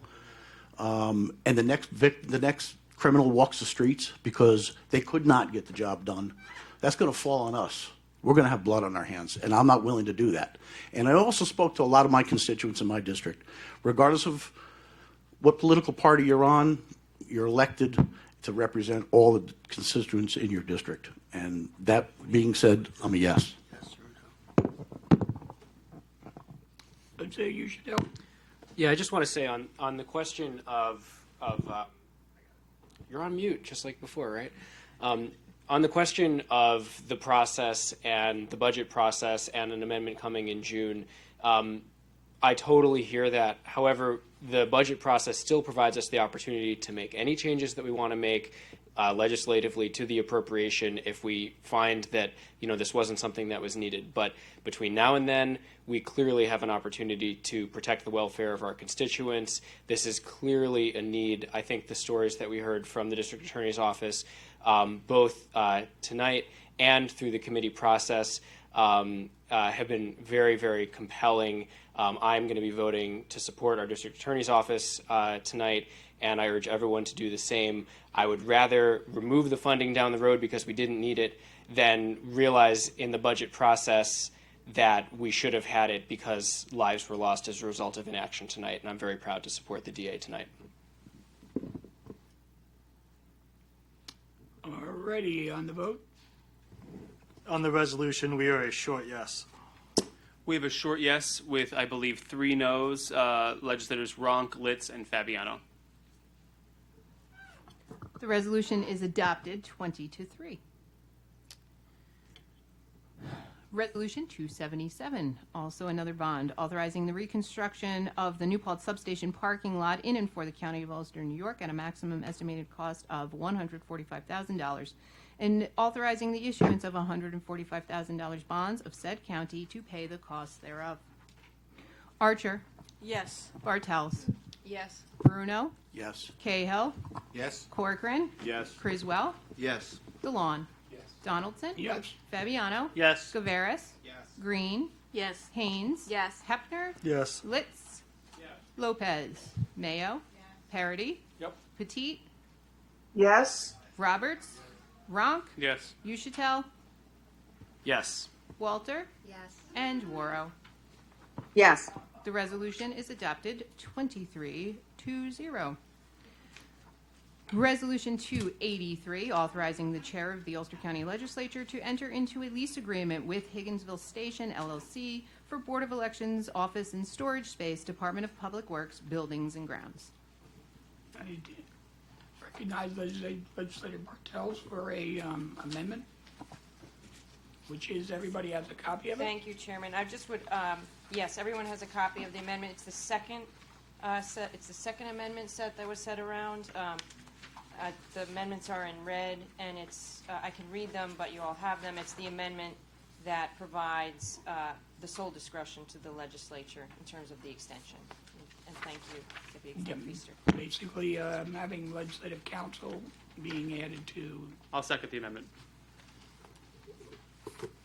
and the next criminal walks the streets because they could not get the job done, that's going to fall on us. We're going to have blood on our hands, and I'm not willing to do that. And I also spoke to a lot of my constituents in my district. Regardless of what political party you're on, you're elected to represent all the constituents in your district. And that being said, I'm a yes. You should know. Yeah, I just want to say on the question of you're on mute just like before, right? On the question of the process and the budget process and an amendment coming in June, I totally hear that. However, the budget process still provides us the opportunity to make any changes that we want to make legislatively to the appropriation if we find that this wasn't something that was needed. But between now and then, we clearly have an opportunity to protect the welfare of our constituents. This is clearly a need. I think the stories that we heard from the district attorney's office, both tonight and through the committee process, have been very, very compelling. I'm going to be voting to support our district attorney's office tonight, and I urge everyone to do the same. I would rather remove the funding down the road because we didn't need it than realize in the budget process that we should have had it because lives were lost as a result of inaction tonight, and I'm very proud to support the DA tonight. Alrighty, on the vote. On the resolution, we are a short yes. We have a short yes with, I believe, 3 noes, legislators Ronk, Litz, and Fabiano. The resolution is adopted 20-3. Resolution 277, also another bond, authorizing the reconstruction of the New Paltz substation parking lot in and for the County of Ulster, New York, at a maximum estimated cost of $145,000, and authorizing the issuance of $145,000 bonds of said county to pay the costs thereof. Archer. Yes. Bartels. Yes. Bruno. Yes. Cahill. Yes. Corcoran. Yes. Criswell. Yes. DeLon. Donaldson. Yes. Fabiano. Yes. Gaveras. Yes. Green. Yes. Haynes. Yes. Hepner. Yes. Litz. Lopez. Mayo. Parity. Yep. Petit. Yes. Roberts. Ronk. Yes. Uchitel. Yes. Walter. Yes. And Waro. Yes. The resolution is adopted 23-0. Resolution 283, authorizing the chair of the Ulster County Legislature to enter into a lease agreement with Higginsville Station, LLC, for Board of Elections office and storage space, Department of Public Works, Buildings and Grounds. I recognize Legislator Bartels for a amendment, which is, everybody has a copy of it? Thank you, Chairman. I just would, yes, everyone has a copy of the amendment. It's the second set. It's the second amendment set that was set around. The amendments are in red, and it's I can read them, but you all have them. It's the amendment that provides the sole discretion to the legislature in terms of the extension. And thank you, Deputy Feaster. Basically, having legislative counsel being added to, I'll second the amendment.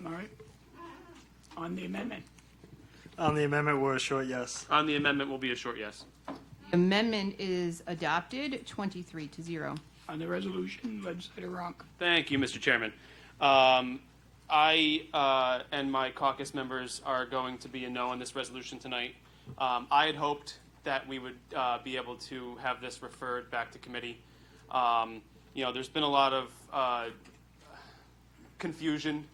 all right? On the amendment. On the amendment, we're a short yes. On the amendment will be a short yes. The amendment is adopted 23-0. On the resolution, Legislator Ronk. Thank you, Mr. Chairman. I and my caucus members are going to be a no on this resolution tonight. I had hoped that we would be able to have this referred back to committee. There's been a lot of confusion,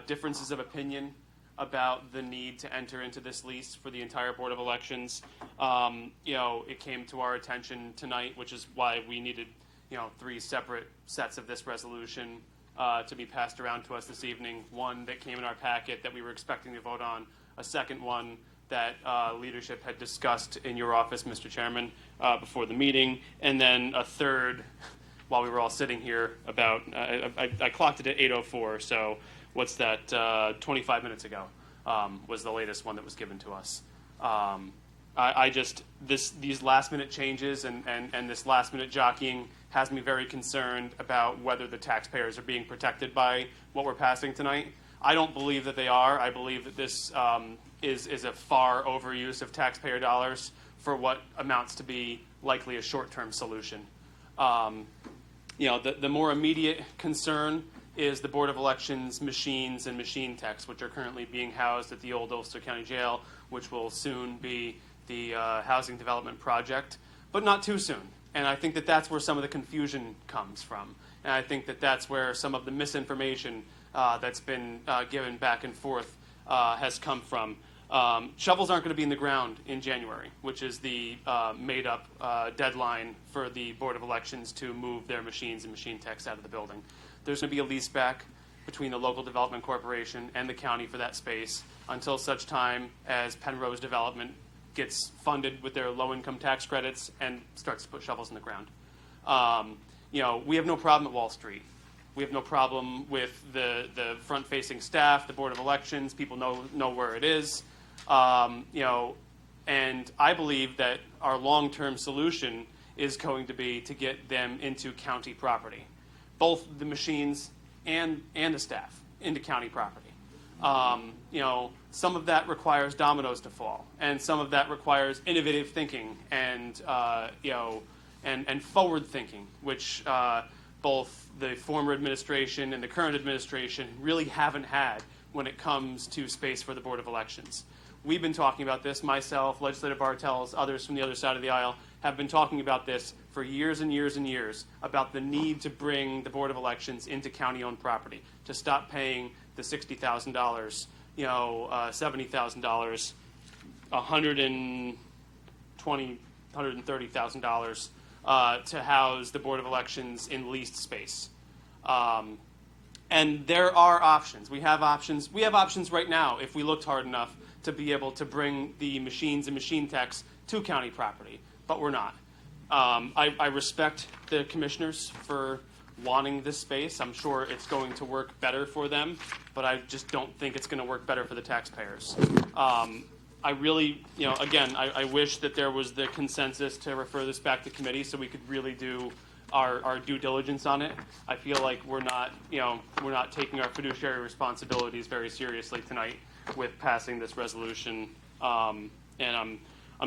differences of opinion about the need to enter into this lease for the entire Board of Elections. It came to our attention tonight, which is why we needed 3 separate sets of this resolution to be passed around to us this evening. One that came in our packet that we were expecting to vote on, a second one that leadership had discussed in your office, Mr. Chairman, before the meeting, and then a third while we were all sitting here about, I clocked it at 8:04, so what's that, 25 minutes ago was the latest one that was given to us. These last minute changes and this last minute jockeying has me very concerned about whether the taxpayers are being protected by what we're passing tonight. I don't believe that they are. I believe that this is a far overuse of taxpayer dollars for what amounts to be likely a short-term solution. The more immediate concern is the Board of Elections machines and machine techs, which are currently being housed at the old Ulster County Jail, which will soon be the Housing Development Project, but not too soon. And I think that that's where some of the confusion comes from. And I think that that's where some of the misinformation that's been given back and forth has come from. Shovels aren't going to be in the ground in January, which is the made-up deadline for the Board of Elections to move their machines and machine techs out of the building. There's going to be a lease back between the Local Development Corporation and the county for that space until such time as Penrose Development gets funded with their low-income tax credits and starts to put shovels in the ground. We have no problem at Wall Street. We have no problem with the front-facing staff, the Board of Elections. People know where it is. And I believe that our long-term solution is going to be to get them into county property, both the machines and the staff into county property. Some of that requires dominoes to fall, and some of that requires innovative thinking and forward thinking, which both the former administration and the current administration really haven't had when it comes to space for the Board of Elections. We've been talking about this, myself, Legislator Bartels, others from the other side of the aisle have been talking about this for years and years and years, about the need to bring the Board of Elections into county-owned property, to stop paying the $60,000, $70,000, $130,000 to house the Board of Elections in leased space. And there are options. We have options. We have options right now, if we looked hard enough, to be able to bring the machines and machine techs to county property, but we're not. I respect the commissioners for wanting this space. I'm sure it's going to work better for them, but I just don't think it's going to work better for the taxpayers. I really, I wish that there was the consensus to refer this back to committee so we could really do our due diligence on it. I feel like we're not taking our fiduciary responsibilities very seriously tonight with passing this resolution, and I'm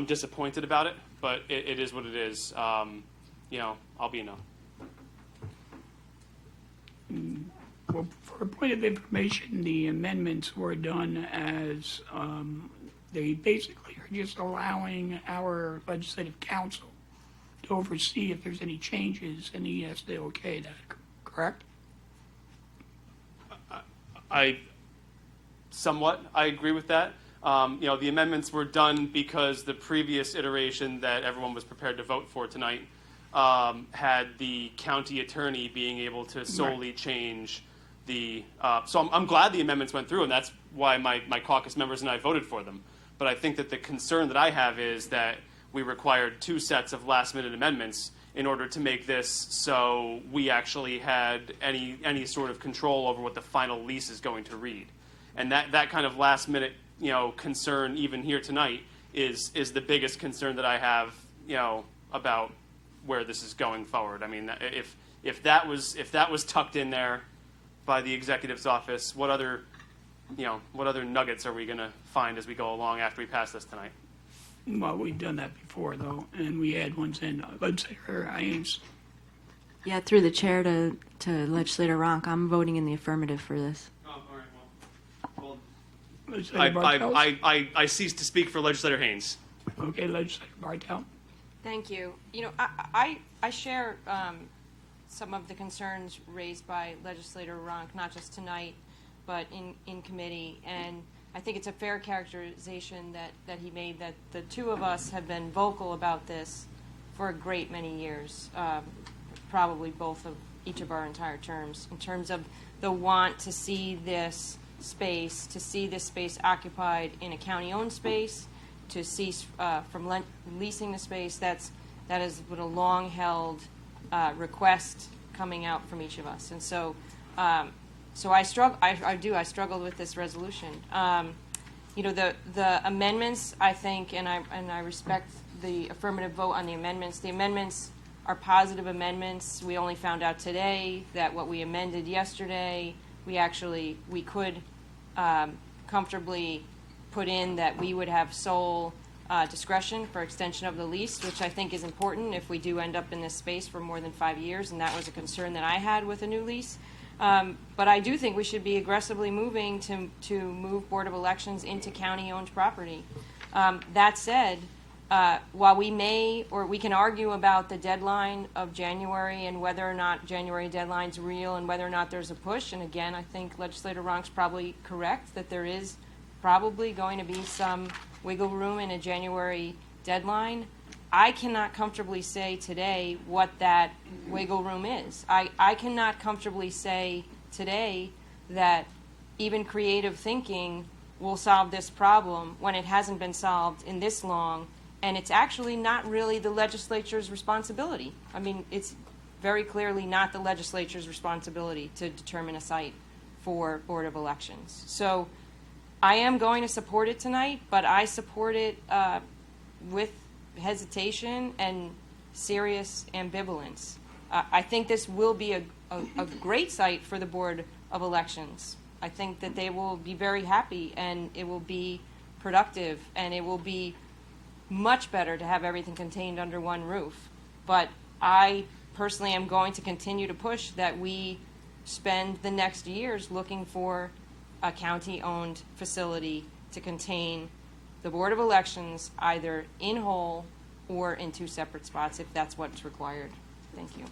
disappointed about it, but it is what it is. I'll be a no. Well, for a point of information, the amendments were done as they basically are just allowing our legislative council to oversee if there's any changes, and he has to okay that, correct? I agree with that. The amendments were done because the previous iteration that everyone was prepared to vote for tonight had the county attorney being able to solely change the. So I'm glad the amendments went through, and that's why my caucus members and I voted for them. But I think that the concern that I have is that we required 2 sets of last-minute amendments in order to make this so we actually had any sort of control over what the final lease is going to read. And that kind of last-minute concern, even here tonight, is the biggest concern that I have about where this is going forward. I mean, if that was tucked in there by the executive's office, what other nuggets are we going to find as we go along after we pass this tonight? Well, we've done that before, though, and we had ones in Legislator Ames. Yeah, through the chair to Legislator Ronk, I'm voting in the affirmative for this. Oh, all right, well, I cease to speak for Legislator Haynes. Okay, Legislator Bartel. Thank you. I share some of the concerns raised by Legislator Ronk, not just tonight, but in committee. And I think it's a fair characterization that he made, that the two of us have been vocal about this for a great many years, probably each of our entire terms, in terms of the want to see this space occupied in a county-owned space, to cease from leasing the space. That has been a long-held request coming out from each of us, and so I struggled with this resolution. The amendments, I think, and I respect the affirmative vote on the amendments. The amendments are positive amendments. We only found out today that what we amended yesterday, we could comfortably put in that we would have sole discretion for extension of the lease, which I think is important if we do end up in this space for more than 5 years, and that was a concern that I had with a new lease. But I do think we should be aggressively moving to move Board of Elections into county-owned property. That said, while we can argue about the deadline of January and whether or not January deadline's real and whether or not there's a push, and again, I think Legislator Ronk's probably correct that there is probably going to be some wiggle room in a January deadline. I cannot comfortably say today what that wiggle room is. I cannot comfortably say today that even creative thinking will solve this problem when it hasn't been solved in this long, and it's actually not really the legislature's responsibility. I mean, it's very clearly not the legislature's responsibility to determine a site for Board of Elections. So I am going to support it tonight, but I support it with hesitation and serious ambivalence. I think this will be a great site for the Board of Elections. I think that they will be very happy, and it will be productive, and it will be much better to have everything contained under one roof. But I personally am going to continue to push that we spend the next years looking for a county-owned facility to contain the Board of Elections, either in whole or in two separate spots, if that's what's required. Thank you.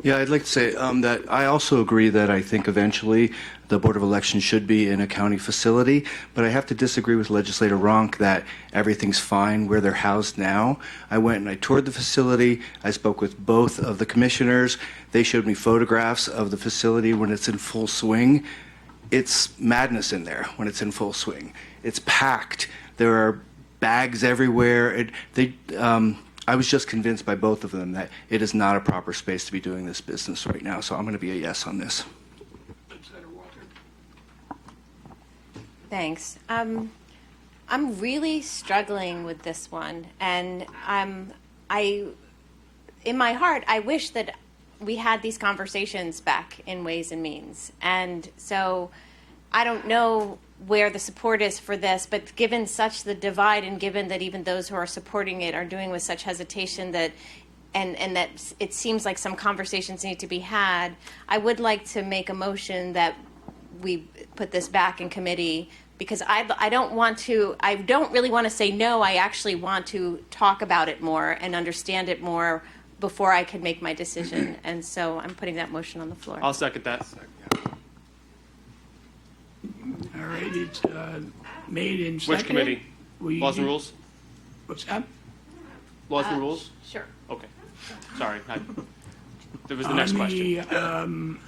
Yeah, I'd like to say that I also agree that I think eventually the Board of Elections should be in a county facility, but I have to disagree with Legislator Ronk that everything's fine where they're housed now. I went and I toured the facility. I spoke with both of the commissioners. They showed me photographs of the facility when it's in full swing. It's madness in there when it's in full swing. It's packed. There are bags everywhere. I was just convinced by both of them that it is not a proper space to be doing this business right now, so I'm going to be a yes on this. Thanks. I'm really struggling with this one, and in my heart, I wish that we had these conversations back in Ways and Means, and so I don't know where the support is for this, but given such the divide, and given that even those who are supporting it are doing with such hesitation that and that it seems like some conversations need to be had, I would like to make a motion that we put this back in committee, because I don't really want to say no. I actually want to talk about it more and understand it more before I could make my decision. And so I'm putting that motion on the floor. I'll second that. All right, it's made and seconded. Which committee? Laws and Rules? What's that? Laws and Rules? Sure. Okay. Sorry. That was the next question.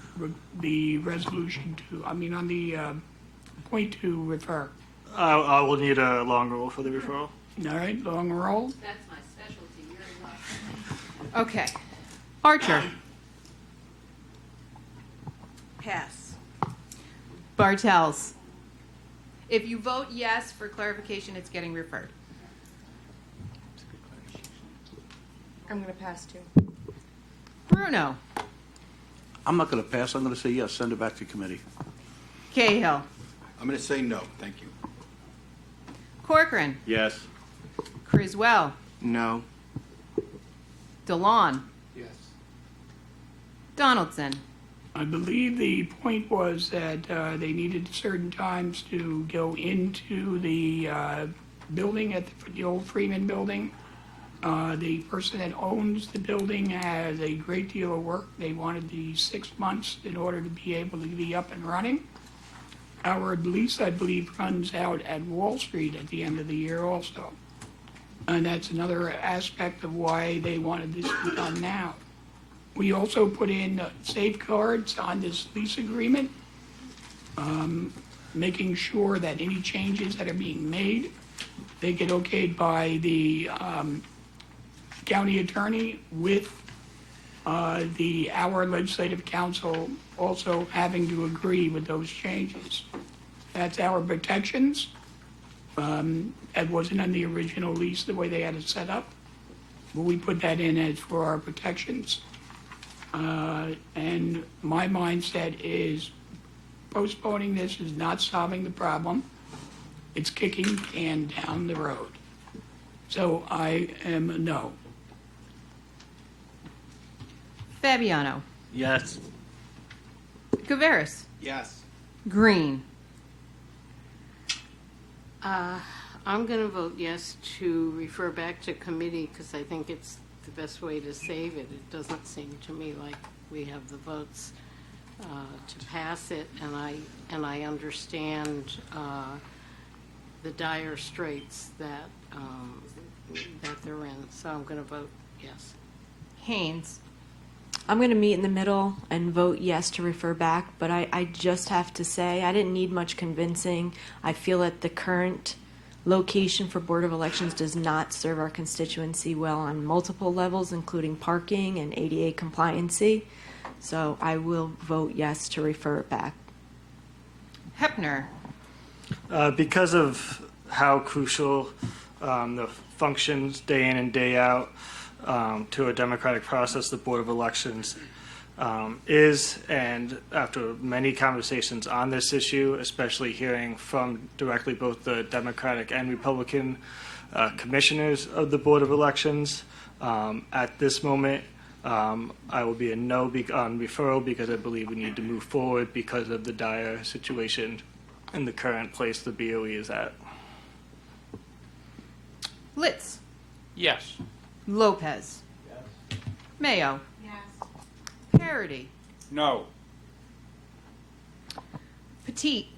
The resolution on the point to refer. I will need a long roll for the referral. All right, long roll. That's my specialty. You're in luck. Okay. Archer. Pass. Bartels. If you vote yes for clarification, it's getting referred. I'm going to pass too. Bruno. I'm not going to pass. I'm going to say yes, send it back to committee. Cahill. I'm going to say no, thank you. Corcoran. Yes. Criswell. No. DeLon. Yes. Donaldson. I believe the point was that they needed certain times to go into the building at the old Freeman building. The person that owns the building has a great deal of work. They wanted the 6 months in order to be able to be up and running. Our lease, I believe, runs out at Wall Street at the end of the year also. And that's another aspect of why they wanted this to be done now. We also put in safeguards on this lease agreement, making sure that any changes that are being made, they get okayed by the county attorney with our legislative council also having to agree with those changes. That's our protections. That wasn't on the original lease the way they had it set up, but we put that in as for our protections. And my mindset is postponing this is not solving the problem. It's kicking the can down the road. So I am a no. Fabiano. Yes. Caveras. Yes. Green. I'm going to vote yes to refer back to committee because I think it's the best way to save it. It doesn't seem to me like we have the votes to pass it, and I understand the dire straits that they're in. So I'm going to vote yes. Haynes. I'm going to meet in the middle and vote yes to refer back, but I just have to say I didn't need much convincing. I feel that the current location for Board of Elections does not serve our constituency well on multiple levels, including parking and ADA compliancy. So I will vote yes to refer it back. Hepner. Because of how crucial the functions day in and day out to a democratic process the Board of Elections is, and after many conversations on this issue, especially hearing from directly both the Democratic and Republican commissioners of the Board of Elections, at this moment I will be a no on referral because I believe we need to move forward because of the dire situation in the current place the BOE is at. Litz. Yes. Lopez. Mayo. Yes. Parity. No. Petit.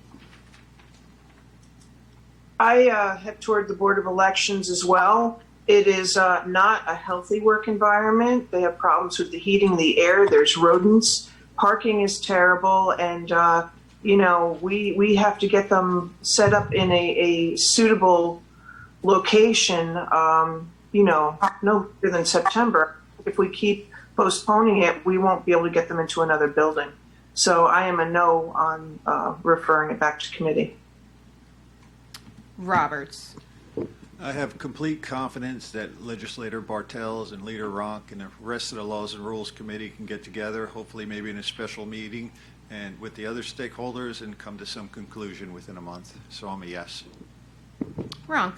I head toward the Board of Elections as well. It is not a healthy work environment. They have problems with the heating, the air. There's rodents. Parking is terrible, and we have to get them set up in a suitable location. No later than September. If we keep postponing it, we won't be able to get them into another building. So I am a no on referring it back to committee. Roberts. I have complete confidence that Legislator Bartels and Leader Ronk and the rest of the Laws and Rules Committee can get together, hopefully maybe in a special meeting, and with the other stakeholders and come to some conclusion within a month. So I'm a yes. Ronk.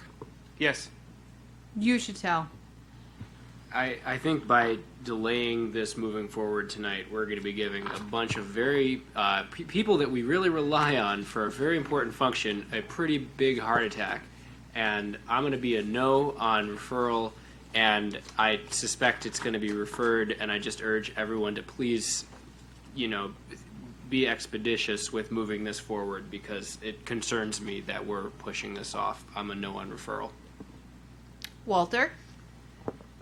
Yes. You should tell. I think by delaying this moving forward tonight, we're going to be giving a bunch of very people that we really rely on for a very important function a pretty big heart attack. And I'm going to be a no on referral, and I suspect it's going to be referred, and I just urge everyone to please, be expeditious with moving this forward because it concerns me that we're pushing this off. I'm a no on referral. Walter.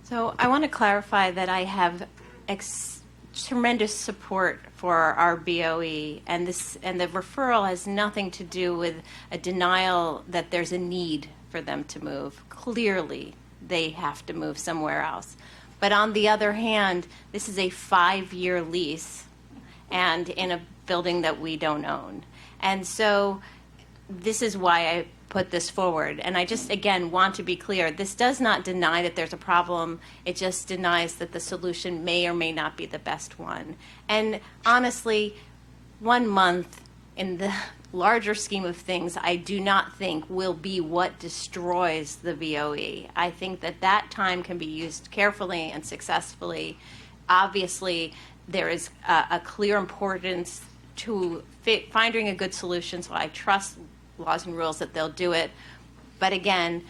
So I want to clarify that I have tremendous support for our BOE, and the referral has nothing to do with a denial that there's a need for them to move. Clearly, they have to move somewhere else. But on the other hand, this is a 5-year lease, and in a building that we don't own. And so this is why I put this forward. And I just, again, want to be clear. This does not deny that there's a problem. It just denies that the solution may or may not be the best one. And honestly, 1 month in the larger scheme of things, I do not think will be what destroys the BOE. I think that time can be used carefully and successfully. Obviously, there is a clear importance to finding a good solution, so I trust Laws and Rules that they'll do it. But again,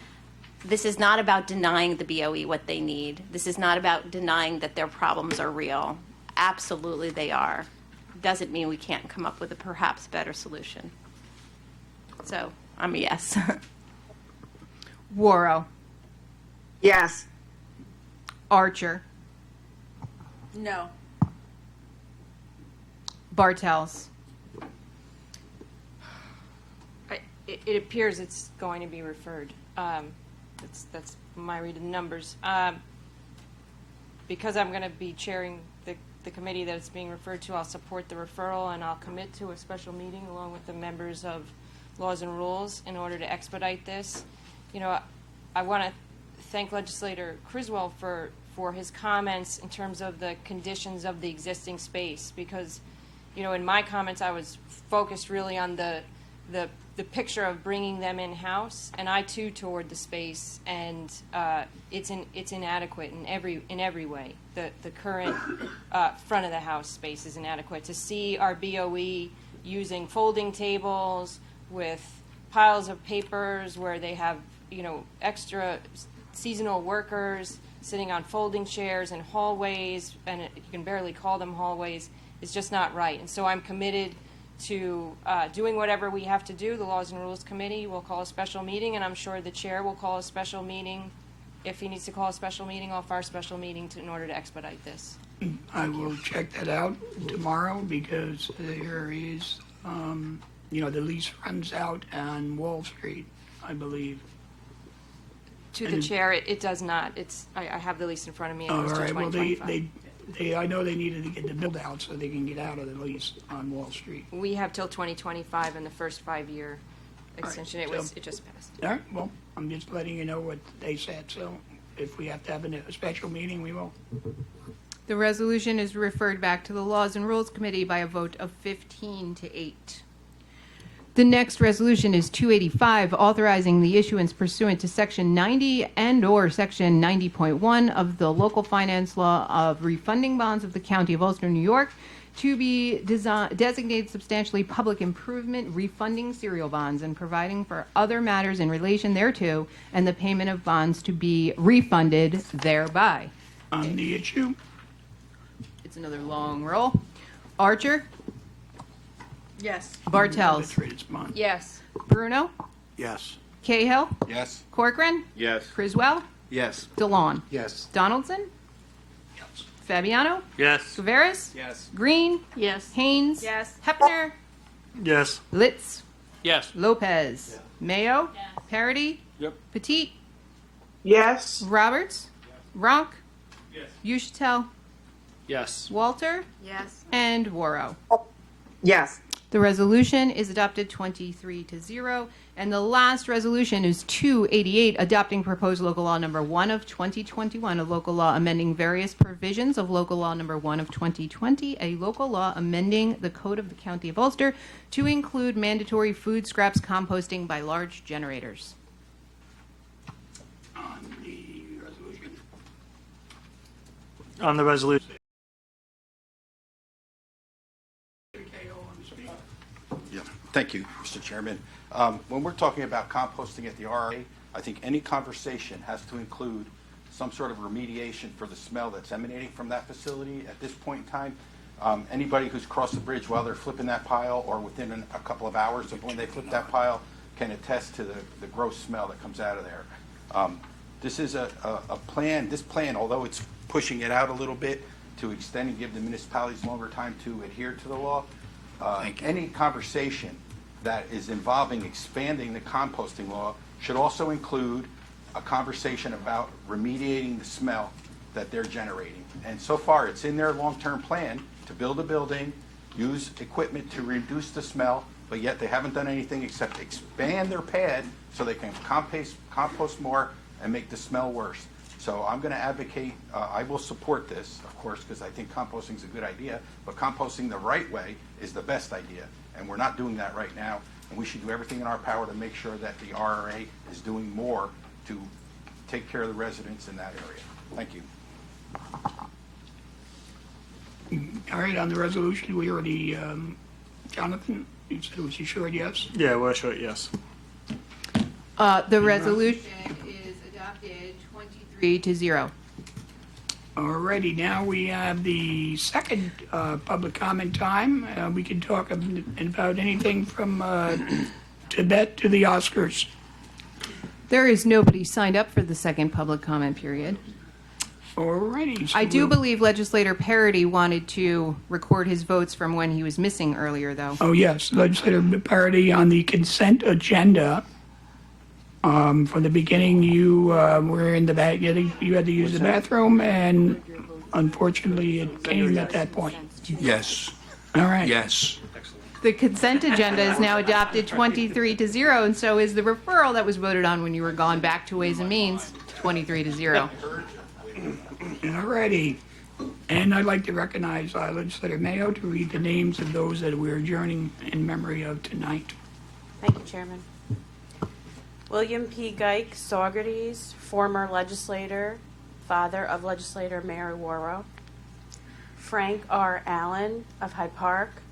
this is not about denying the BOE what they need. This is not about denying that their problems are real. Absolutely they are. Doesn't mean we can't come up with a perhaps better solution. So I'm a yes. Worrow. Yes. Archer. No. Bartels. It appears it's going to be referred. That's my read of the numbers. Because I'm going to be chairing the committee that it's being referred to, I'll support the referral, and I'll commit to a special meeting along with the members of Laws and Rules in order to expedite this. I want to thank Legislator Criswell for his comments in terms of the conditions of the existing space, because in my comments I was focused really on the picture of bringing them in-house, and I too toured the space, and it's inadequate in every way. The current front of the house space is inadequate. To see our BOE using folding tables with piles of papers where they have extra seasonal workers sitting on folding chairs in hallways, and you can barely call them hallways, is just not right. And so I'm committed to doing whatever we have to do. The Laws and Rules Committee will call a special meeting, and I'm sure the chair will call a special meeting if he needs to call a special meeting off our special meeting in order to expedite this. I will check that out tomorrow because there is, the lease runs out on Wall Street, I believe. To the chair, it does not. I have the lease in front of me. It All goes to right, well, 2025. I know they needed to get the build out so they can get out of the lease on Wall Street. We have till 2025 in the first 5-year extension. All right, It just passed. All right, well, I'm just letting you know what they said, so if we have to have a special meeting, we will. The resolution is referred back to the Laws and Rules Committee by a vote of 15 to 8. The next resolution is 285, authorizing the issuance pursuant to Section 90 and/or Section 90.1 of the Local Finance Law of refunding bonds of the County of Ulster, New York, to be designated substantially public improvement refunding serial bonds and providing for other matters in relation thereto, and the payment of bonds to be refunded thereby. On the issue, It's another long roll. Archer, Yes. Bartels, Arbitrated bond. Yes. Bruno, Yes. Cahill, Yes. Corcoran, Yes. Criswell, Yes. DeLon, Yes. Donaldson, Fabiano, Yes. Guveris, Yes. Green, Yes. Haynes, Yes. Hefner, Yes. Litz, Yes. Lopez, Mayo, Parity, Yep. Petit, Yes. Roberts, Ronk, Yes. Uchitel, Yes. Walter, Yes. and Worrow. Yes. The resolution is adopted 23 to 0. And the last resolution is 288, adopting proposed local law number 1 of 2021, a local law amending various provisions of local law number 1 of 2020, a local law amending the code of the County of Ulster to include mandatory food scraps composting by large generators. On the resolution. On the resolution. Yeah, thank you, Mr. Chairman. When we're talking about composting at the RRA, I think any conversation has to include some sort of remediation for the smell that's emanating from that facility at this point in time. Anybody who's crossed the bridge while they're flipping that pile or within a couple of hours of when they flip that pile can attest to the gross smell that comes out of there. This is a plan, this plan, although it's pushing it out a little bit to extend and give the municipalities longer time to adhere to the law, any conversation that is involving expanding the composting law should also include a conversation about remediating the smell that they're generating. And so far, it's in their long-term plan to build a building, use equipment to reduce the smell, but yet they haven't done anything except expand their pad so they can compost more and make the smell worse. So I'm going to advocate, I will support this, of course, because I think composting is a good idea, but composting the right way is the best idea. And we're not doing that right now, and we should do everything in our power to make sure that the RRA is doing more to take care of the residents in that area. Thank you. All right, on the resolution, we already, Jonathan, you said, was you sure yes? Yeah, we're sure, yes. The resolution is adopted 23 to 0. Alrighty, now we have the second public comment time. We can talk about anything from Tibet to the Oscars. There is nobody signed up for the second public comment period. Alrighty. so I do we'll- believe legislator Parity wanted to record his votes from when he was missing earlier, though. Oh, yes, legislator Parity on the consent agenda. From the beginning, you were in the back, you had to use the bathroom, and unfortunately, it came at that point. Yes. All right. Yes. The consent agenda is now adopted 23 to 0, and so is the referral that was voted on when you were gone back to Ways and Means, 23 to 0. Alrighty. And I'd like to recognize legislator Mayo to read the names of those that we're adjourning in memory of tonight. Thank you, Chairman. William P. Geik, Saugerties, former legislator, father of legislator Mary Worrow. Frank R. Allen of Hyde Park,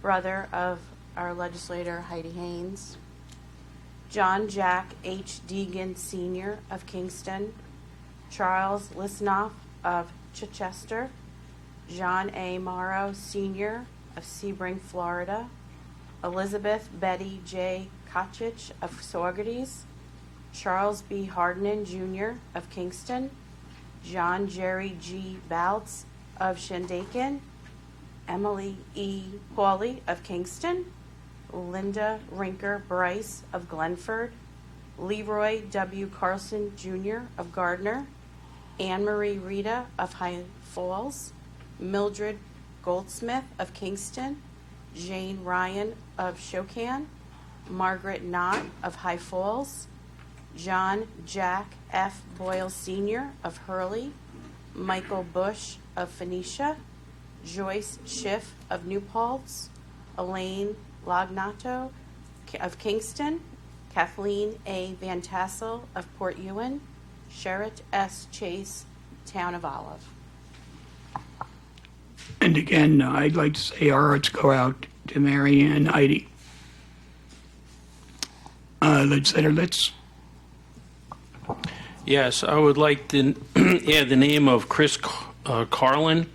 brother of our legislator Heidi Haynes. John Jack H. Deegan Sr. of Kingston. Charles Lisnoff of Chichester. John A. Morrow Sr. of Sebring, Florida. Elizabeth Betty J. Kochich of Saugerties. Charles B. Hardinen Jr. of Kingston. John Jerry G. Baltz of Shandaken, Emily E. Hawley of Kingston, Linda Rinker Bryce of Glenford, Leroy W. Carlson Jr. of Gardner, Anne Marie Rita of High Falls, Mildred Goldsmith of Kingston, Jane Ryan of Shokan, Margaret Knott of High Falls, John Jack F. Boyle Sr. of Hurley, Michael Bush of Phoenicia, Joyce Schiff of New Paltz, Elaine Lognato of Kingston, Kathleen A. Van Tassel of Port Ewan, Sherritt S. Chase, Town of Olive. And again, I'd like to say our hearts go out to Mary Ann Heidi. Legislator Litz. Yes, I would like to add the name of Chris Carlin.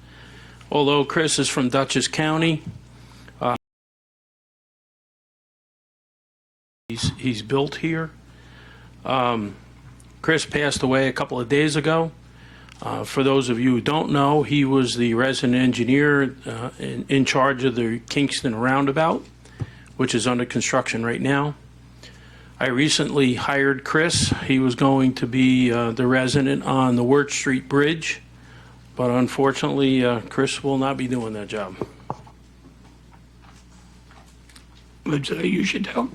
Although Chris is from Dutchess County, he's built here. Chris passed away a couple of days ago. For those of you who don't know, he was the resident engineer in charge of the Kingston Roundabout, which is under construction right now. I recently hired Chris. He was going to be the resident on the Wirt Street Bridge, but unfortunately, Chris will not be doing that job. You should tell.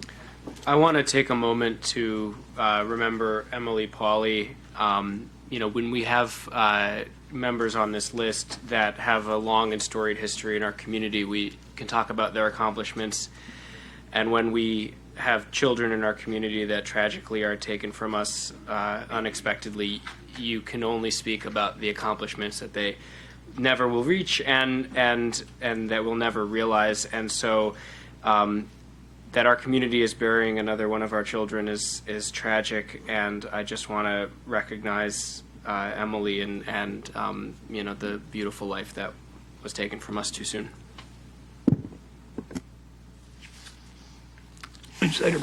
I want to take a moment to remember Emily Pauley. When we have members on this list that have a long and storied history in our community, we can talk about their accomplishments. And when we have children in our community that tragically are taken from us unexpectedly, you can only speak about the accomplishments that they never will reach and that we'll never realize. And so that our community is burying another one of our children is tragic, and I just want to recognize Emily and the beautiful life that was taken from us too soon. Legislator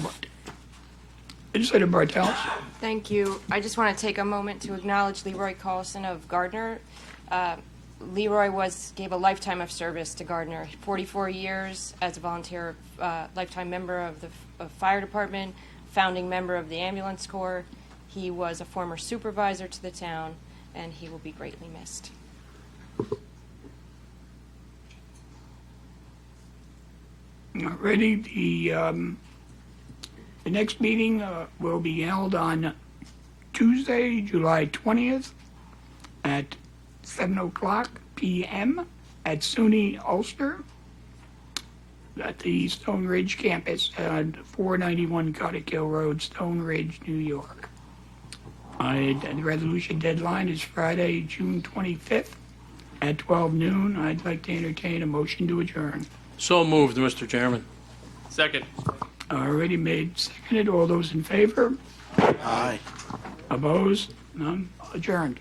Bartels. Thank you. I just want to take a moment to acknowledge Leroy Carlson of Gardner. Leroy gave a lifetime of service to Gardner, 44 years as a volunteer, lifetime member of the fire department, founding member of the ambulance corps. He was a former supervisor to the town, and he will be greatly missed. Alrighty, the next meeting will be held on Tuesday, July 20th at 7:00 p.m. at SUNY Ulster at the Stone Ridge campus at 491 Cottage Hill Road, Stone Ridge, New York. The resolution deadline is Friday, June 25th at 12 noon. I'd like to entertain a motion to adjourn. So moved, Mr. Chairman. Second. Already made, seconded. All those in favor? Aye. Opposed? None? Adjourned.